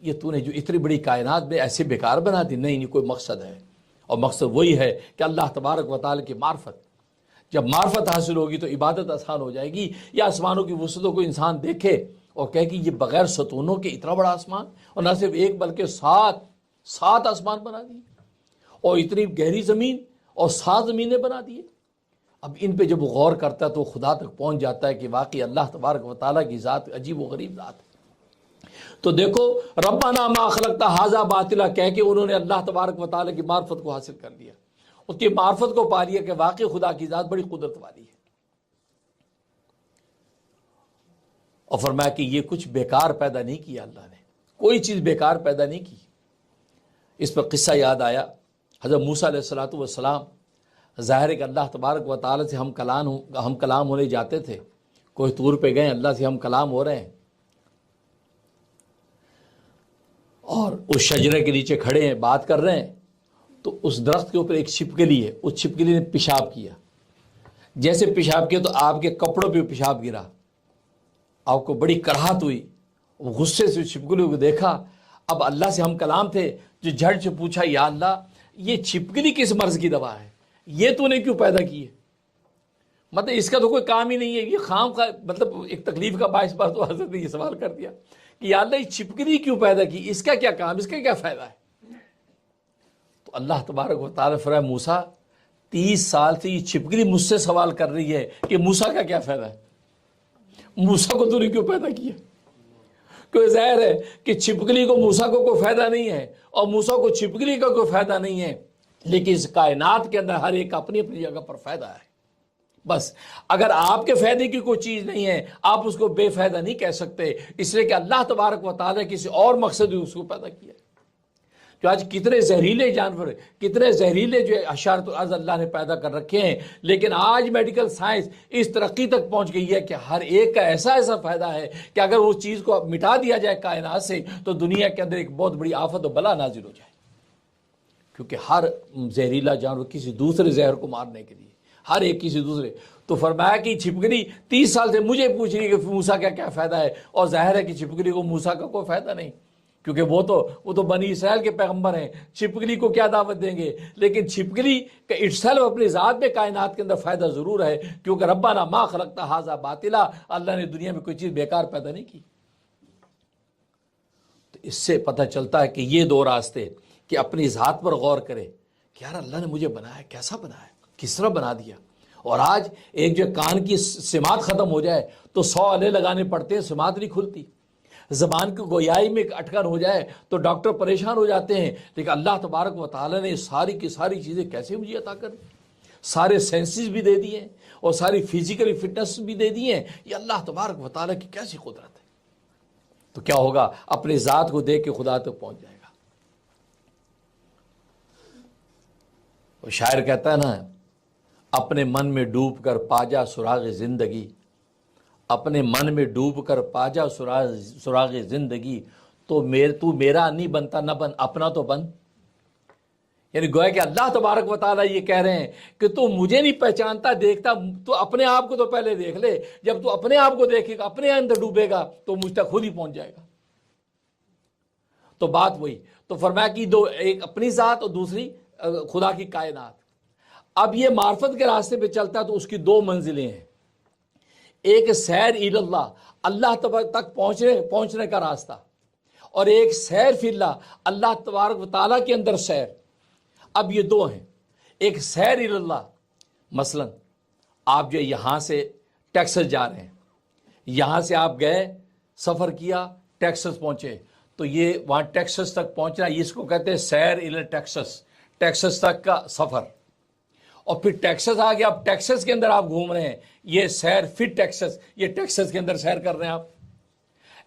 یہ تو نے جو اتنی بڑی کائنات میں ایسے بیکار بنا دی، نہیں کوئی مقصد ہے، اور مقصد وہی ہے کہ اللہ تبارک و تعالی کی معرفت، جب معرفت حاصل ہوگی تو عبادت آسان ہو جائے گی۔ یہ آسمانوں کی وسعتوں کو انسان دیکھے اور کہے کہ یہ بغیر ستونوں کے اتنا بڑا آسمان، اور نہ صرف ایک بلکہ سات آسمان بنا دیے، اور اتنی گہری زمین اور 7 زمینیں بنا دیے۔ اب ان پہ جب وہ غور کرتا ہے تو خدا تک پہنچ جاتا ہے کہ واقعی اللہ تبارک و تعالیٰ کی ذات عجیب و غریب ذات ہے۔ تو دیکھو ربنا ما خلقت ھذا باطلا کہہ کے انہوں نے اللہ تبارک و تعالیٰ کی معرفت کو حاصل کر لیا، اس کی معرفت کو پا لیا کہ واقعی خدا کی ذات بڑی قدرت والی ہے، اور فرمایا کہ یہ کچھ بیکار پیدا نہیں کیا اللہ نے، کوئی چیز بیکار پیدا نہیں کی۔ اس پر قصہ یاد آیا، حضرت موسیٰ علیہ الصلوۃ والسلام، ظاہر ہے کہ اللہ تبارک و تعالیٰ سے ہم کلام ہونے جاتے تھے، کوئی طور پہ گئے، اللہ سے ہم کلام ہو رہے ہیں، اور اس شجرے کے نیچے کھڑے ہیں، بات کر رہے ہیں، تو اس درخت کے اوپر ایک چھپکلی ہے، اس چھپکلی نے پیشاب کیا، جیسے پیشاب کیا تو آپ کے کپڑوں پہ پیشاب گرا، آپ کو بڑی کراہت ہوئی، وہ غصے سے چھپکلی کو دیکھا۔ اب اللہ سے ہم کلام تھے، جو جھٹ سے پوچھا یا اللہ یہ چھپکلی کس مرض کی دوا ہے، یہ تو نے کیوں پیدا کی ہے، مطلب اس کا تو کوئی کام ہی نہیں ہے، یہ خام کا مطلب ایک تکلیف کا باعث بات۔ تو حضرت نے یہ سوال کر دیا کہ یا اللہ یہ چھپکلی کیوں پیدا کی، اس کا کیا کام، اس کا کیا فائدہ ہے۔ تو اللہ تبارک و تعالیٰ فرمایا موسیٰ 30 سال سے یہ چھپکلی مجھ سے سوال کر رہی ہے کہ موسیٰ کا کیا فائدہ ہے، موسیٰ کو تو نے کیوں پیدا کیا، کوئی ظاہر ہے کہ چھپکلی کو موسیٰ کو کوئی فائدہ نہیں ہے، اور موسیٰ کو چھپکلی کا کوئی فائدہ نہیں ہے، لیکن اس کائنات کے اندر ہر ایک اپنی اپنی جگہ پر فائدہ ہے۔ بس اگر آپ کے فائدے کی کوئی چیز نہیں ہے آپ اس کو بے فائدہ نہیں کہہ سکتے، اس لیے کہ اللہ تبارک و تعالیٰ کسی اور مقصد اس کو پیدا کیا۔ جو آج کتنے زہریلے جانور، کتنے زہریلے جو اشارت الارض اللہ نے پیدا کر رکھے ہیں، لیکن آج میڈیکل سائنس اس ترقی تک پہنچ گئی ہے کہ ہر ایک کا ایسا فائدہ ہے کہ اگر اس چیز کو مٹا دیا جائے کائنات سے تو دنیا کے اندر ایک بہت بڑی آفت و بلا نازل ہو جائے، کیونکہ ہر زہریلا جانور کسی دوسرے زہر کو مارنے کے لیے، ہر ایک کسی دوسرے۔ تو فرمایا کہ چھپکلی 30 سال سے مجھے پوچھ رہی ہے کہ موسیٰ کا کیا فائدہ ہے، اور ظاہر ہے کہ چھپکلی کو موسیٰ کا کوئی فائدہ نہیں، کیونکہ وہ تو بنی اسرائیل کے پیغمبر ہیں، چھپکلی کو کیا دعوت دیں گے۔ لیکن چھپکلی کا اٹسیلف اپنی ذات میں کائنات کے اندر فائدہ ضرور ہے، کیونکہ ربنا ما خلقت ھذا باطلا، اللہ نے دنیا میں کوئی چیز بیکار پیدا نہیں کی۔ تو اس سے پتہ چلتا ہے کہ یہ دو راستے، کہ اپنی ذات پر غور کرے کہ یار اللہ نے مجھے بنایا، کیسا بنایا، کس طرح بنا دیا۔ اور آج ایک جو کان کی سماعت ختم ہو جائے تو 100 آلے لگانے پڑتے ہیں، سماعت نہیں کھلتی۔ زبان کی گویائی میں اٹکن ہو جائے تو ڈاکٹر پریشان ہو جاتے ہیں، لیکن اللہ تبارک و تعالیٰ نے ساری کی ساری چیزیں کیسے مجھے عطا کر دی، سارے سینسز بھی دے دیے، اور ساری فزیکلی فٹنس بھی دے دی ہیں، یہ اللہ تبارک و تعالیٰ کی کیسی قدرت ہے۔ تو کیا ہوگا؟ اپنی ذات کو دیکھ کے خدا تک پہنچ جائے گا۔ وہ شاعر کہتا ہے نا، اپنے من میں ڈوب کر پاجا سراغ زندگی، اپنے من میں ڈوب کر پاجا سراغ زندگی، تو میرا نہیں بنتا، نہ بن اپنا تو بن۔ یعنی گویا کہ اللہ تبارک و تعالیٰ یہ کہہ رہے ہیں کہ تو مجھے نہیں پہچانتا، دیکھتا، تو اپنے آپ کو تو پہلے دیکھ لے۔ جب تو اپنے آپ کو دیکھے گا، اپنے اندر ڈوبے گا، تو مجھ تک خود ہی پہنچ جائے گا۔ تو بات وہی، تو فرمایا کہ دو، ایک اپنی ذات اور دوسری خدا کی کائنات۔ اب یہ معرفت کے راستے پہ چلتا ہے تو اس کی دو منزلیں ہیں، ایک سیر الی اللہ، اللہ تک پہنچنے کا راستہ، اور ایک سیر فی اللہ، اللہ تبارک و تعالیٰ کے اندر سیر۔ اب یہ دو ہیں، ایک سیر الی اللہ، مثلا آپ جو یہاں سے ٹیکسس جا رہے ہیں، یہاں سے آپ گئے، سفر کیا، ٹیکسس پہنچے، تو یہ وہاں ٹیکسس تک پہنچنا، اس کو کہتے ہیں سیر الی ٹیکسس، ٹیکسس تک کا سفر۔ اور پھر ٹیکسس آ گیا، اب ٹیکسس کے اندر آپ گھوم رہے ہیں، یہ سیر پھر ٹیکسس، یہ ٹیکسس کے اندر سیر کر رہے ہیں آپ۔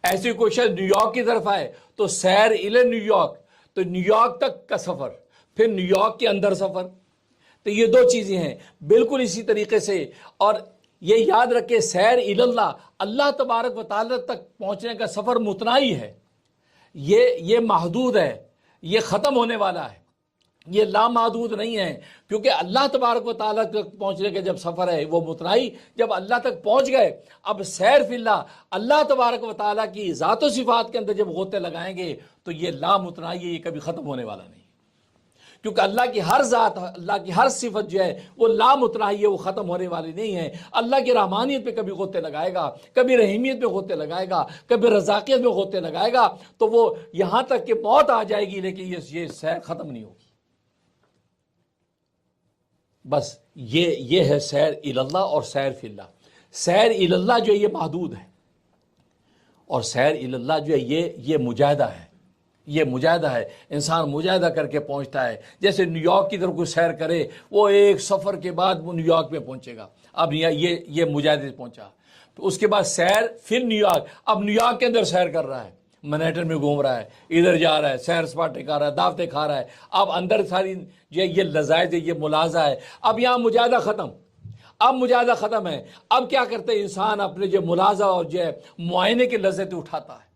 ایسی کوئی شخص نیو یارک کی طرف آئے تو سیر الی نیو یارک، تو نیو یارک تک کا سفر، پھر نیو یارک کے اندر سفر۔ تو یہ دو چیزیں ہیں بالکل اسی طریقے سے۔ اور یہ یاد رکھے، سیر الی اللہ، اللہ تبارک و تعالیٰ تک پہنچنے کا سفر متناہی ہے، یہ محدود ہے، یہ ختم ہونے والا ہے، یہ لامحدود نہیں ہے، کیونکہ اللہ تبارک و تعالیٰ تک پہنچنے کا جب سفر ہے وہ متناہی، جب اللہ تک پہنچ گئے، اب سیر فی اللہ، اللہ تبارک و تعالیٰ کی ذات و صفات کے اندر جب غوطے لگائیں گے تو یہ لامتناہی ہے، یہ کبھی ختم ہونے والا نہیں، کیونکہ اللہ کی ہر ذات، اللہ کی ہر صفت جو ہے وہ لامتناہی ہے، وہ ختم ہونے والی نہیں ہے۔ اللہ کی رحمانیت پہ کبھی غوطے لگائے گا، کبھی رحیمیت پہ غوطے لگائے گا، کبھی رزاقیت پہ غوطے لگائے گا، تو وہ یہاں تک کہ موت آ جائے گی، لیکن یہ سیر ختم نہیں ہوگی۔ بس یہ ہے سیر الی اللہ اور سیر فی اللہ۔ سیر الی اللہ جو ہے یہ محدود ہے، اور سیر الی اللہ جو ہے یہ مجاہدہ ہے، یہ مجاہدہ ہے، انسان مجاہدہ کر کے پہنچتا ہے۔ جیسے نیو یارک کی طرف کوئی سیر کرے، وہ ایک سفر کے بعد وہ نیو یارک میں پہنچے گا، اب یہ مجاہدے سے پہنچا، تو اس کے بعد سیر پھر نیو یارک، اب نیو یارک کے اندر سیر کر رہا ہے، منہٹن میں گھوم رہا ہے، ادھر جا رہا ہے، سیر سپاٹے کھا رہا ہے، دعوتیں کھا رہا ہے، اب اندر ساری یہ لذائذ ہے، یہ ملاحظہ ہے۔ اب یہاں مجاہدہ ختم، اب مجاہدہ ختم ہے، اب کیا کرتے ہیں انسان؟ اپنے جو ملاحظہ اور جو معائنے کی لذت اٹھاتا ہے۔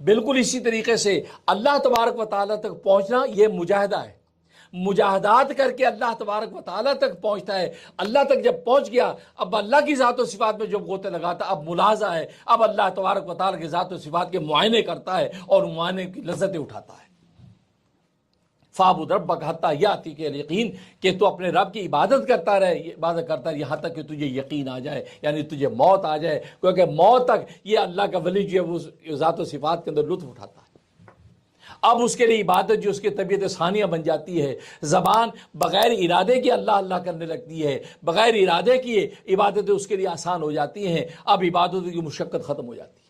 بالکل اسی طریقے سے اللہ تبارک و تعالیٰ تک پہنچنا یہ مجاہدہ ہے، مجاہدات کر کے اللہ تبارک و تعالیٰ تک پہنچتا ہے۔ اللہ تک جب پہنچ گیا، اب اللہ کی ذات و صفات میں جب غوطے لگاتا، اب ملاحظہ ہے، اب اللہ تبارک و تعالیٰ کی ذات و صفات کے معائنے کرتا ہے اور معائنے کی لذتیں اٹھاتا ہے۔ فَاعْبُدْ رَبَّكَ حَتَّىٰ يَأْتِيَكَ الْيَقِينُ، کہ تو اپنے رب کی عبادت کرتا رہے یہاں تک کہ تجھے یقین آ جائے، یعنی تجھے موت آ جائے، کیونکہ موت تک یہ اللہ کا ولی جو ہے وہ ذات و صفات کے اندر لطف اٹھاتا ہے۔ اب اس کے لیے عبادت جو اس کی طبیعت ثانیہ بن جاتی ہے، زبان بغیر ارادے کے اللہ اللہ کرنے لگتی ہے، بغیر ارادے کی عبادتیں اس کے لیے آسان ہو جاتی ہیں، اب عبادت کی مشقت ختم ہو جاتی ہے۔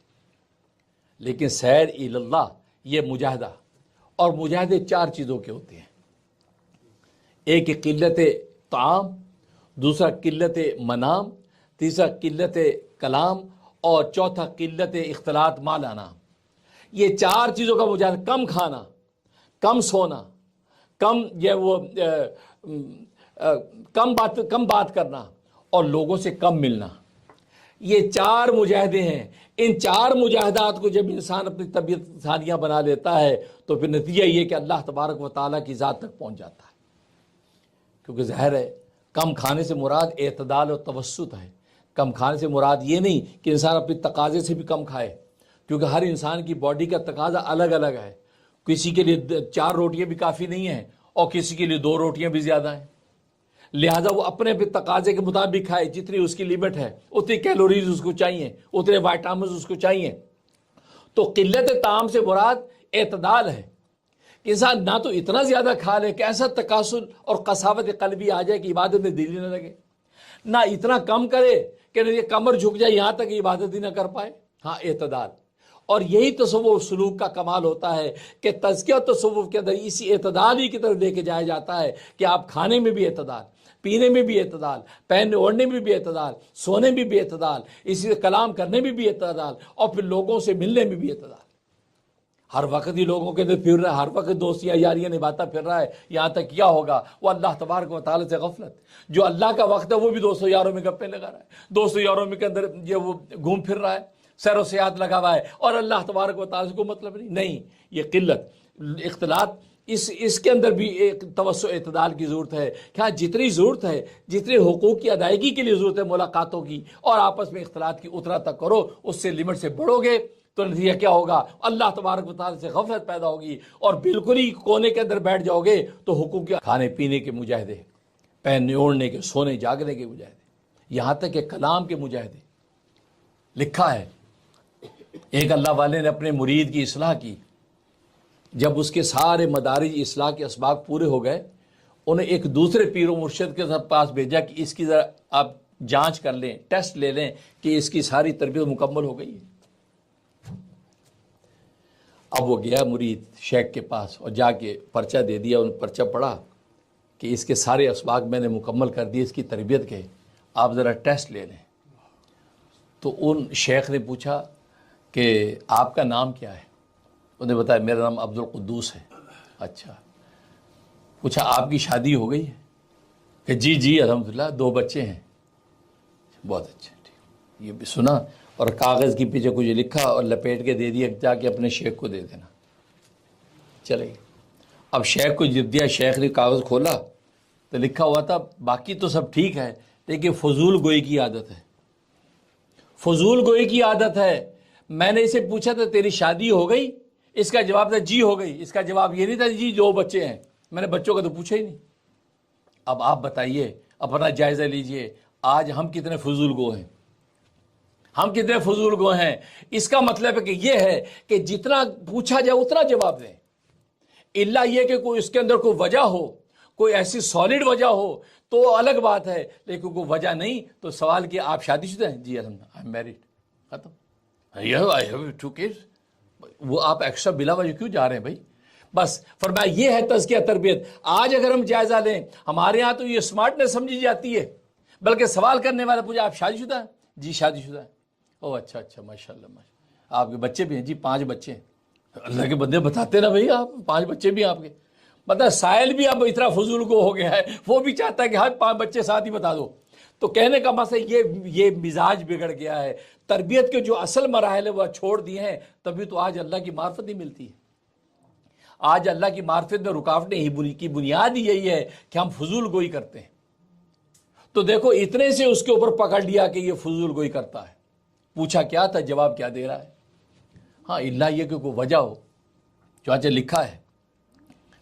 لیکن سیر الی اللہ یہ مجاہدہ، اور مجاہدے چار چیزوں کے ہوتے ہیں، ایک قلت طعام، دوسرا قلت منام، تیسرا قلت کلام، اور چوتھا قلت اختلاط مال انام۔ یہ چار چیزوں کا مجاہدہ، کم کھانا، کم سونا، کم بات کرنا، اور لوگوں سے کم ملنا، یہ چار مجاہدے ہیں۔ ان چار مجاہدات کو جب انسان اپنی طبیعت ثانیہ بنا لیتا ہے تو پھر نتیجہ یہ کہ اللہ تبارک و تعالیٰ کی ذات تک پہنچ جاتا ہے۔ کیونکہ ظاہر ہے کم کھانے سے مراد اعتدال و توسط ہے، کم کھانے سے مراد یہ نہیں کہ انسان اپنی تقاضے سے بھی کم کھائے، کیونکہ ہر انسان کی باڈی کا تقاضا الگ الگ ہے، کسی کے لیے 4 روٹیاں بھی کافی نہیں ہیں اور کسی کے لیے 2 روٹیاں بھی زیادہ ہیں، لہٰذا وہ اپنے تقاضے کے مطابق کھائے، جتنی اس کی لیمٹ ہے اتنی کیلوریز اس کو چاہیے، اتنے وائٹامنز اس کو چاہیے۔ تو قلت طعام سے مراد اعتدال ہے کہ انسان نہ تو اتنا زیادہ کھا لے کہ ایسا تکاسل اور قساوت قلبی آ جائے کہ عبادت میں دل ہی نہ لگے، نہ اتنا کم کرے کہ یہ کمر جھک جائے یہاں تک عبادت ہی نہ کر پائے۔ ہاں، اعتدال۔ اور یہی تصوف سلوک کا کمال ہوتا ہے کہ تزکیہ تصوف کے اندر اسی اعتدال ہی کی طرف لے کے جایا جاتا ہے کہ آپ کھانے میں بھی اعتدال، پینے میں بھی اعتدال، پہننے اوڑھنے میں بھی اعتدال، سونے میں بھی اعتدال، اسی سے کلام کرنے میں بھی اعتدال، اور پھر لوگوں سے ملنے میں بھی اعتدال۔ ہر وقت ہی لوگوں کے اندر پھر رہا ہے، ہر وقت دوستیاں یاریاں نبھاتا پھر رہا ہے، یہاں تک کیا ہوگا؟ وہ اللہ تبارک و تعالیٰ سے غفلت۔ جو اللہ کا وقت ہے وہ بھی دوستوں یاروں میں گپے لگا رہا ہے، دوستوں یاروں میں کے اندر یہ وہ گھوم پھر رہا ہے، سیر و سیاحت لگا ہوا ہے، اور اللہ تبارک و تعالیٰ سے کوئی مطلب نہیں۔ یہ قلت، اختلاط، اس کے اندر بھی ایک توسع اعتدال کی ضرورت ہے کہ ہاں جتنی ضرورت ہے، جتنے حقوق کی ادائیگی کے لیے ضرورت ہے ملاقاتوں کی اور آپس میں اختلاط کی، اتنا تک کرو۔ اس سے لمٹ سے بڑھو گے تو نتیجہ کیا ہوگا؟ اللہ تبارک و تعالیٰ سے غفلت پیدا ہوگی، اور بالکل ہی کونے کے اندر بیٹھ جاؤ گے تو حقوق کے کھانے پینے کے مجاہدے، پہننے اوڑھنے کے، سونے جاگنے کے مجاہدے، یہاں تک کہ کلام کے مجاہدے۔ لکھا ہے ایک اللہ والے نے اپنے مرید کی اصلاح کی، جب اس کے سارے مدارج اصلاح کے اسباق پورے ہو گئے، انہیں ایک دوسرے پیر و مرشد کے پاس بھیجا کہ اس کی ذرا آپ جانچ کر لیں، ٹیسٹ لے لیں کہ اس کی ساری تربیت مکمل ہو گئی ہے۔ اب وہ گیا مرید شیخ کے پاس اور جا کے پرچہ دے دیا، انہوں نے پرچہ پڑھا کہ اس کے سارے اسباق میں نے مکمل کر دیے اس کی تربیت کے، آپ ذرا ٹیسٹ لے لیں۔ تو ان شیخ نے پوچھا کہ آپ کا نام کیا ہے؟ انہوں نے بتایا میرا نام عبد القدوس ہے۔ اچھا، پوچھا آپ کی شادی ہو گئی ہے؟ کہ جی الحمدللہ 2 بچے ہیں۔ بہت اچھا، ٹھیک، یہ بھی سنا اور کاغذ کے پیچھے کچھ لکھا اور لپیٹ کے دے دیا، جا کے اپنے شیخ کو دے دینا۔ چلے گئے۔ اب شیخ کو جب دیا، شیخ نے کاغذ کھولا تو لکھا ہوا تھا باقی تو سب ٹھیک ہے لیکن فضول گوئی کی عادت ہے، فضول گوئی کی عادت ہے۔ میں نے اسے پوچھا تھا تیری شادی ہو گئی؟ اس کا جواب تھا جی ہو گئی۔ اس کا جواب یہ نہیں تھا جی 2 بچے ہیں، میں نے بچوں کا تو پوچھا ہی نہیں۔ اب آپ بتائیے، اپنا جائزہ لیجئے، آج ہم کتنے فضول گو ہیں، ہم کتنے فضول گو ہیں۔ اس کا مطلب ہے کہ یہ ہے کہ جتنا پوچھا جائے اتنا جواب دیں، الا یہ کہ کوئی اس کے اندر کوئی وجہ ہو، کوئی ایسی سالڈ وجہ ہو تو الگ بات ہے، لیکن کوئی وجہ نہیں تو سوال کیا آپ شادی شدہ ہیں؟ جی الحمدللہ آئی ایم میریڈ، ختم۔ I have 2 kids۔ وہ آپ ایکسٹرا بلا وجہ کیوں جا رہے ہیں بھائی؟ بس فرمایا یہ ہے تزکیہ تربیت۔ آج اگر ہم جائزہ لیں، ہمارے ہاں تو یہ اسمارٹنس سمجھی جاتی ہے، بلکہ سوال کرنے والا پوچھا آپ شادی شدہ ہیں؟ جی شادی شدہ ہے۔ او اچھا ماشاء اللہ، آپ کے بچے بھی ہیں؟ جی 5 بچے ہیں۔ اللہ کے بندے بتاتے نا بھائی، آپ 5 بچے بھی ہیں آپ کے، مطلب سائل بھی اب اتنا فضول کو ہو گیا ہے، وہ بھی چاہتا ہے کہ ہر 5 بچے ساتھ ہی بتا دو۔ تو کہنے کا مقصد یہ مزاج بگڑ گیا ہے، تربیت کے جو اصل مراحل وہ چھوڑ دیے ہیں، تبھی تو آج اللہ کی معرفت نہیں ملتی ہے۔ آج اللہ کی معرفت میں رکاوٹیں کی بنیاد ہی یہی ہے کہ ہم فضول گوئی کرتے ہیں۔ تو دیکھو اتنے سے اس کے اوپر پکڑ لیا کہ یہ فضول گوئی کرتا ہے۔ پوچھا کیا تھا، جواب کیا دے رہا ہے؟ ہاں اللہ یہ کہ کوئی وجہ ہو۔ چنانچہ لکھا ہے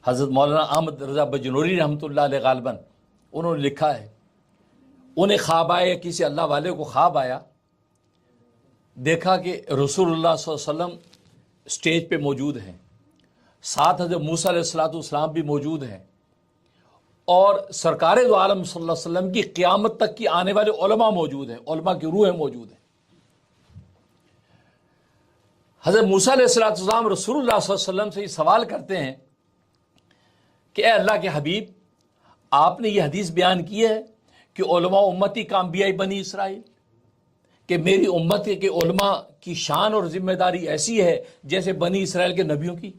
حضرت مولانا احمد رضا بجنوری رحمۃ اللہ علیہ غالباً انہوں نے لکھا ہے، انہیں خواب آیا، کسی اللہ والے کو خواب آیا، دیکھا کہ رسول اللہ صلی اللہ علیہ وسلم اسٹیج پہ موجود ہیں، ساتھ حضرت موسیٰ علیہ السلام بھی موجود ہیں، اور سرکار دو عالم صلی اللہ علیہ وسلم کی قیامت تک کی آنے والے علماء موجود ہیں، علماء کی روحیں موجود ہیں۔ حضرت موسیٰ علیہ السلام رسول اللہ صلی اللہ علیہ وسلم سے یہ سوال کرتے ہیں کہ اے اللہ کے حبیب، آپ نے یہ حدیث بیان کی ہے کہ علماء امتی کا انبیاء بنی اسرائیل، کہ میری امت کے علماء کی شان اور ذمہ داری ایسی ہے جیسے بنی اسرائیل کے نبیوں کی،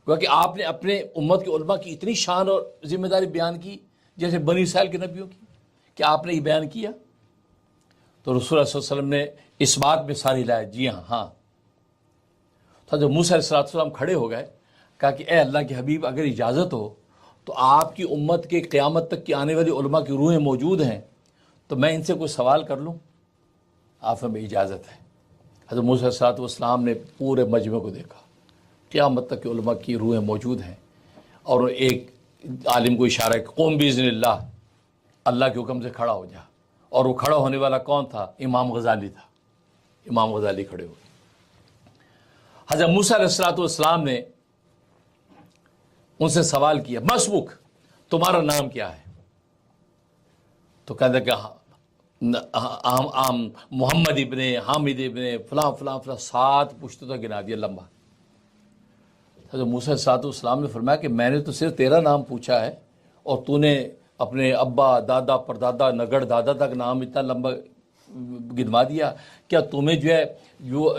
کیونکہ آپ نے اپنے امت کے علماء کی اتنی شان اور ذمہ داری بیان کی جیسے بنی اسرائیل کے نبیوں کی، کہ آپ نے یہ بیان کیا؟ تو رسول اللہ صلی اللہ علیہ وسلم نے اس بات میں ساری لائے جی ہاں۔ تو جب موسیٰ علیہ السلام کھڑے ہو گئے، کہا کہ اے اللہ کے حبیب اگر اجازت ہو تو آپ کی امت کے قیامت تک کی آنے والی علماء کی روحیں موجود ہیں، تو میں ان سے کوئی سوال کر لوں؟ آپ ہمیں اجازت ہے۔ حضرت موسیٰ علیہ السلام نے پورے مجمع کو دیکھا، قیامت تک کے علماء کی روحیں موجود ہیں، اور ایک عالم کو اشارہ کہ قوم باذن اللہ، اللہ کے حکم سے کھڑا ہو جا۔ اور وہ کھڑا ہونے والا کون تھا؟ امام غزالی تھا۔ امام غزالی کھڑے ہوئے۔ حضرت موسیٰ علیہ السلام نے ان سے سوال کیا، مسبوک، تمہارا نام کیا ہے؟ تو کہتے کہ محمد ابن حامد ابن فلاں فلاں فلاں، 7 پشتوں تک گنا دیا لمبا۔ حضرت موسیٰ علیہ السلام نے فرمایا کہ میں نے تو صرف تیرا نام پوچھا ہے اور تو نے اپنے ابا دادا پردادا نگڑ دادا تک نام اتنا لمبا گنوا دیا. کیا تمہیں جو ہے جو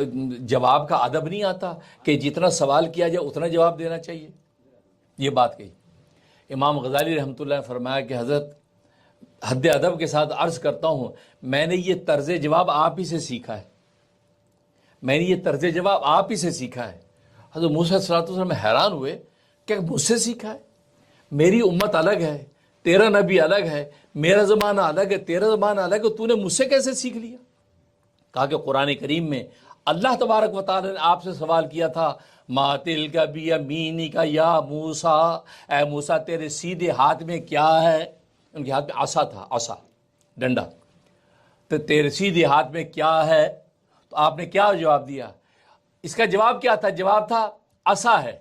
جواب کا ادب نہیں آتا کہ جتنا سوال کیا جائے اتنا جواب دینا چاہیے؟ یہ بات کہی. امام غزالی رحمۃ اللہ نے فرمایا کہ حضرت حد ادب کے ساتھ عرض کرتا ہوں میں نے یہ طرز جواب آپ ہی سے سیکھا ہے. میں نے یہ طرز جواب آپ ہی سے سیکھا ہے. حضرت موسیٰ علیہ السلام حیران ہوئے کہ مجھ سے سیکھا ہے؟ میری امت الگ ہے، تیرا نبی الگ ہے، میرا زمانہ الگ ہے، تیرا زمانہ الگ ہے، تو نے مجھ سے کیسے سیکھ لیا؟ کہا کہ قرآن کریم میں اللہ تبارک و تعالی نے آپ سے سوال کیا تھا ما تلک بیمینک یا موسیٰ، اے موسیٰ تیرے سیدھے ہاتھ میں کیا ہے؟ ان کے ہاتھ میں عصا تھا، عصا ڈنڈا. تو تیرے سیدھے ہاتھ میں کیا ہے؟ تو آپ نے کیا جواب دیا؟ اس کا جواب کیا تھا؟ جواب تھا عصا ہے.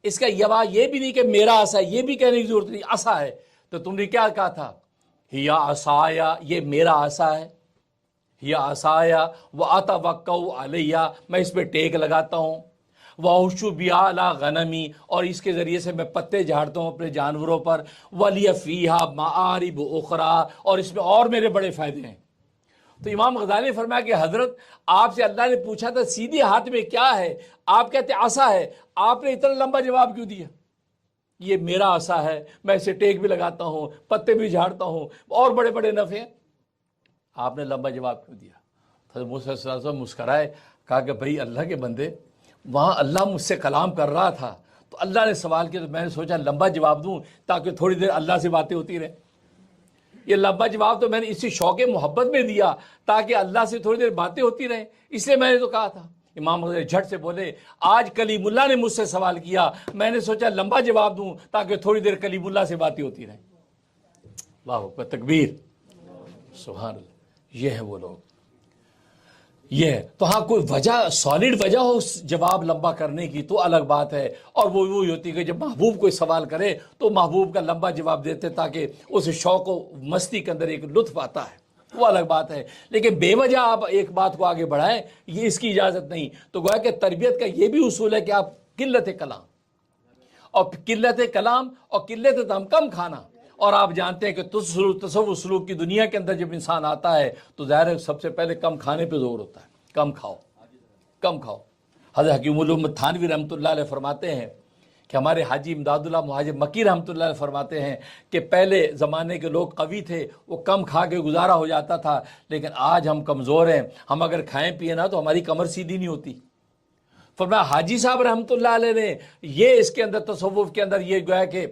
اس کا جواب یہ بھی نہیں کہ میرا عصا ہے، یہ بھی کہنے کی ضرورت نہیں، عصا ہے. تو تم نے کیا کہا تھا؟ یا عصایا، یہ میرا عصا ہے. یا عصایا واتوکؤ علیہ، میں اس پہ ٹیک لگاتا ہوں. وَأَحُشُّ بِهَا عَلَىٰ غَنَمِي، اور اس کے ذریعے سے میں پتے جھاڑتا ہوں اپنے جانوروں پر. وَلِيَ فِيهَا مَآرِبُ أُخْرَىٰ، اور اس میں اور میرے بڑے فائدے ہیں. تو امام غزالی نے فرمایا کہ حضرت آپ سے اللہ نے پوچھا تھا سیدھے ہاتھ میں کیا ہے، آپ کہتے عصا ہے. آپ نے اتنا لمبا جواب کیوں دیا؟ یہ میرا عصا ہے، میں اسے ٹیک بھی لگاتا ہوں، پتے بھی جھاڑتا ہوں، اور بڑے بڑے نفع ہیں. آپ نے لمبا جواب کیوں دیا؟ حضرت موسیٰ علیہ السلام مسکرائے، کہا کہ بھائی اللہ کے بندے، وہاں اللہ مجھ سے کلام کر رہا تھا تو اللہ نے سوال کیا تو میں نے سوچا لمبا جواب دوں تاکہ تھوڑی دیر اللہ سے باتیں ہوتی رہیں. یہ لمبا جواب تو میں نے اسی شوق محبت میں دیا تاکہ اللہ سے تھوڑی دیر باتیں ہوتی رہیں، اس لیے میں نے تو کہا تھا. امام غزالی جھٹ سے بولے آج کلیم اللہ نے مجھ سے سوال کیا، میں نے سوچا لمبا جواب دوں تاکہ تھوڑی دیر کلیم اللہ سے باتیں ہوتی رہیں. اللہ اکبر، تکبیر، سبحان اللہ. یہ ہے وہ لوگ. یہ ہے تو ہاں کوئی وجہ، سالڈ وجہ ہو جواب لمبا کرنے کی تو الگ بات ہے. اور وہ وہی ہوتی ہے کہ جب محبوب کوئی سوال کرے تو محبوب کا لمبا جواب دیتے تاکہ اس شوق و مستی کے اندر ایک لطف آتا ہے، وہ الگ بات ہے. لیکن بے وجہ آپ ایک بات کو آگے بڑھائیں، یہ اس کی اجازت نہیں. تو گویا کہ تربیت کا یہ بھی اصول ہے کہ آپ قلت کلام اور قلت دم کم کھانا. اور آپ جانتے ہیں کہ تصوف سلوک کی دنیا کے اندر جب انسان آتا ہے تو ظاہر ہے سب سے پہلے کم کھانے پہ زور ہوتا ہے، کم کھاؤ کم کھاؤ. حضرت حکیم الامت تھانوی رحمۃ اللہ علیہ فرماتے ہیں کہ ہمارے حاجی امداد اللہ مہاجر مکی رحمۃ اللہ علیہ فرماتے ہیں کہ پہلے زمانے کے لوگ قوی تھے، وہ کم کھا کے گزارا ہو جاتا تھا، لیکن آج ہم کمزور ہیں، ہم اگر کھائیں پیئیں نا تو ہماری کمر سیدھی نہیں ہوتی. فرمایا حاجی صاحب رحمۃ اللہ علیہ نے یہ اس کے اندر تصوف کے اندر یہ گویا کہ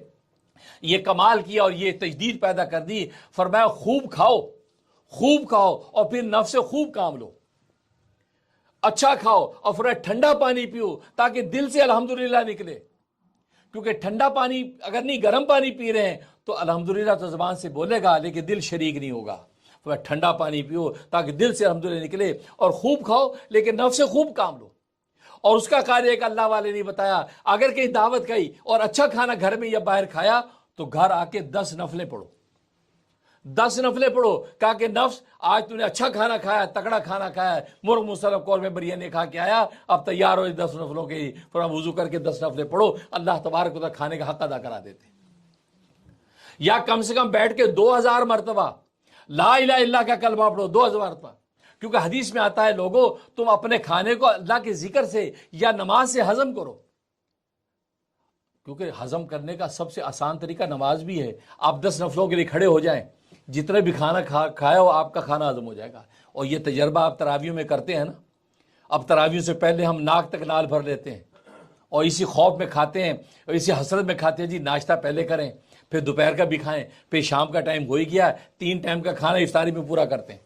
یہ کمال کیا اور یہ تجدید پیدا کر دی. فرمایا خوب کھاؤ اور پھر نفس سے خوب کام لو، اچھا کھاؤ اور پھر ٹھنڈا پانی پیو تاکہ دل سے الحمدللہ نکلے. کیونکہ ٹھنڈا پانی اگر نہیں گرم پانی پی رہے ہیں تو الحمدللہ تو زبان سے بولے گا لیکن دل شریک نہیں ہوگا. ٹھنڈا پانی پیو تاکہ دل سے الحمدللہ نکلے، اور خوب کھاؤ لیکن نفس سے خوب کام لو. اور اس کا کاریہ ایک اللہ والے نے بتایا، اگر کہیں دعوت گئی اور اچھا کھانا گھر میں یا باہر کھایا تو گھر آ کے 10 نفلیں پڑھو، 10 نفلیں پڑھو. کہا کہ نفس آج تو نے اچھا کھانا کھایا، تکڑا کھانا کھایا، مرغ مسلم قورمے بریانی کھا کے آیا، اب تیار ہو 10 نفلوں کے. فرمایا وضو کر کے 10 نفلیں پڑھو، اللہ تبارک و تعالیٰ کھانے کا حق ادا کرا دیتے. یا کم سے کم بیٹھ کے 2000 مرتبہ لا الہ الا اللہ کا کلمہ پڑھو، 2000 مرتبہ. کیونکہ حدیث میں آتا ہے لوگوں تم اپنے کھانے کو اللہ کے ذکر سے یا نماز سے ہضم کرو، کیونکہ ہضم کرنے کا سب سے آسان طریقہ نماز بھی ہے. آپ 10 نفلوں کے لیے کھڑے ہو جائیں، جتنے بھی کھانا کھایا ہو آپ کا کھانا ہضم ہو جائے گا. اور یہ تجربہ آپ تراویح میں کرتے ہیں نا، اب تراویح سے پہلے ہم ناک تک نال بھر لیتے ہیں اور اسی خوف میں کھاتے ہیں اور اسی حسرت میں کھاتے ہیں جی ناشتہ پہلے کریں پھر دوپہر کا بھی کھائیں پھر شام کا ٹائم ہو ہی گیا، 3 ٹائم کا کھانا افطاری میں پورا کرتے ہیں،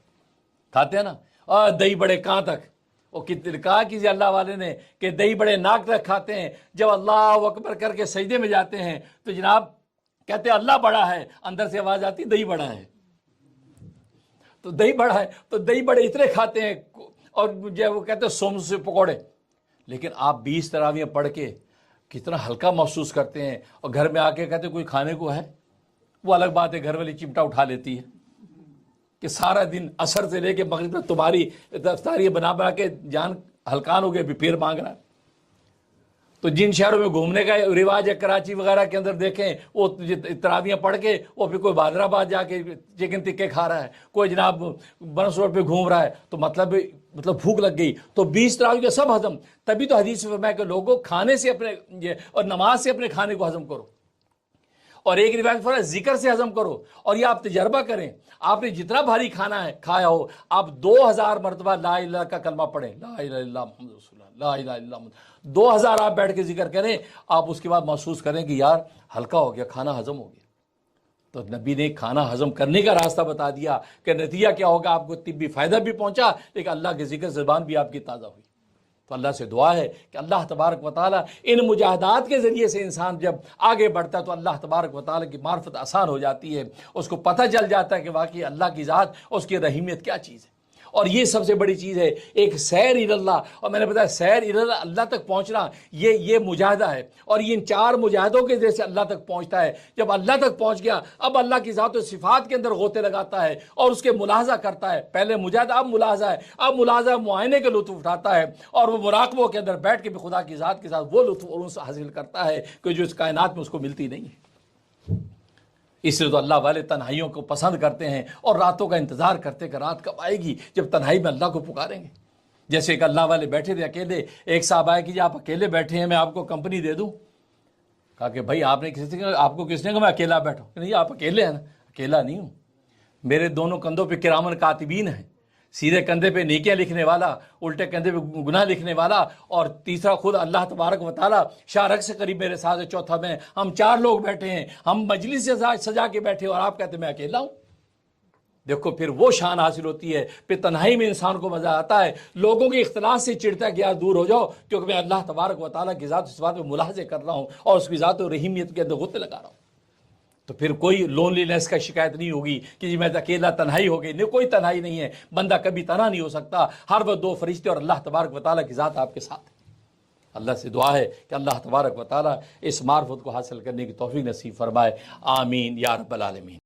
کھاتے ہیں نا. اور دہی بڑے کہاں تک، وہ کہا کسی اللہ والے نے کہ دہی بڑے ناک تک کھاتے ہیں. جب اللہ اکبر کر کے سجدے میں جاتے ہیں تو جناب کہتے ہیں اللہ بڑا ہے، اندر سے آواز آتی دہی بڑا ہے. تو دہی بڑا ہے تو دہی بڑے اتنے کھاتے ہیں، اور جو وہ کہتے ہیں سوم سے پکوڑے. لیکن آپ 20 تراویح پڑھ کے کتنا ہلکا محسوس کرتے ہیں، اور گھر میں آ کے کہتے ہیں کوئی کھانے کو ہے. وہ الگ بات ہے، گھر والی چمٹا اٹھا لیتی ہے کہ سارا دن عصر سے لے کے مغرب تک تمہاری افطاری بنا کے جان ہلکان ہو گئے، پھر مانگ رہا ہے. تو جن شہروں میں گھومنے کا رواج ہے، کراچی وغیرہ کے اندر دیکھیں، وہ تراویاں پڑھ کے وہ پھر کوئی بادرآباد جا کے چکن ٹکے کھا رہا ہے، کوئی جناب بنس روڈ پہ گھوم رہا ہے، تو مطلب بھوک لگ گئی تو 20 تراویح کا سب ہضم. تبھی تو حدیث میں فرمایا کہ لوگوں کھانے سے اپنے اور نماز سے اپنے کھانے کو ہضم کرو، اور ایک روایت فرمایا ذکر سے ہضم کرو. اور یہ آپ تجربہ کریں، آپ نے جتنا بھاری کھانا ہے کھایا ہو، آپ 2000 مرتبہ لا الہ الا اللہ کا کلمہ پڑھیں، لا الہ الا اللہ محمد رسول اللہ، لا الہ الا اللہ محمد، 2000 آپ بیٹھ کے ذکر کریں، آپ اس کے بعد محسوس کریں کہ یار ہلکا ہو گیا، کھانا ہضم ہو گیا. تو نبی نے کھانا ہضم کرنے کا راستہ بتا دیا کہ نتیجہ کیا ہوگا، آپ کو طبی فائدہ بھی پہنچا، لیکن اللہ کے ذکر زبان بھی آپ کی تازہ ہوئی. تو اللہ سے دعا ہے کہ اللہ تبارک و تعالیٰ ان مجاہدات کے ذریعے سے انسان جب آگے بڑھتا ہے تو اللہ تبارک و تعالیٰ کی معرفت آسان ہو جاتی ہے، اس کو پتہ چل جاتا ہے کہ واقعی اللہ کی ذات، اس کی رحیمیت کیا چیز ہے. اور یہ سب سے بڑی چیز ہے، ایک سیر اللہ. اور میں نے بتایا سیر اللہ، اللہ تک پہنچنا یہ مجاہدہ ہے، اور یہ ان 4 مجاہدوں کے ذریعے سے اللہ تک پہنچتا ہے. جب اللہ تک پہنچ گیا، اب اللہ کی ذات و صفات کے اندر غوطے لگاتا ہے اور اس کے ملاحظہ کرتا ہے. پہلے مجاہدہ، اب ملاحظہ ہے، اب ملاحظہ معائنے کے لطف اٹھاتا ہے، اور وہ مراقبوں کے اندر بیٹھ کے بھی خدا کی ذات کے ساتھ وہ لطف اور انس حاصل کرتا ہے کہ جو اس کائنات میں اس کو ملتی نہیں ہے. اس لیے تو اللہ والے تنہائیوں کو پسند کرتے ہیں اور راتوں کا انتظار کرتے کہ رات کب آئے گی جب تنہائی میں اللہ کو پکاریں گے. جیسے کہ اللہ والے بیٹھے تھے اکیلے، ایک صاحب آئے کہ جی آپ اکیلے بیٹھے ہیں، میں آپ کو کمپنی دے دوں. کہا کہ بھائی آپ نے آپ کو کس نے کہا میں اکیلا بیٹھا ہوں؟ نہیں، آپ اکیلے ہیں نا. اکیلا نہیں ہوں، میرے دونوں کندھوں پہ کرامن کاتبین ہیں، سیدھے کندھے پہ نیکیاں لکھنے والا، الٹے کندھے پہ گناہ لکھنے والا، اور تیسرا خود اللہ تبارک و تعالیٰ شاہ رگ سے قریب میرے ساتھ ہے، چوتھا میں، ہم 4 لوگ بیٹھے ہیں، ہم مجلس سے سجا کے بیٹھے اور آپ کہتے ہیں میں اکیلا ہوں. دیکھو پھر وہ شان حاصل ہوتی ہے، پھر تنہائی میں انسان کو مزہ آتا ہے، لوگوں کے اختلاط سے چڑھتا ہے کہ یار دور ہو جاؤ، کیونکہ میں اللہ تبارک و تعالیٰ کی ذات و صفات میں ملاحظے کر رہا ہوں اور اس کی ذات و رحیمیت کے اندر غوطے لگا رہا ہوں. تو پھر کوئی لونلی نیس کا شکایت نہیں ہوگی کہ جی میں اکیلا، تنہائی ہو گئی. نہیں، کوئی تنہائی نہیں ہے، بندہ کبھی تنہا نہیں ہو سکتا. ہر وقت 2 فرشتے اور اللہ تبارک و تعالیٰ کی ذات آپ کے ساتھ ہے. اللہ سے دعا ہے کہ اللہ تبارک و تعالیٰ اس معرفت کو حاصل کرنے کی توفیق نصیب فرمائے. آمین یا رب العالمین.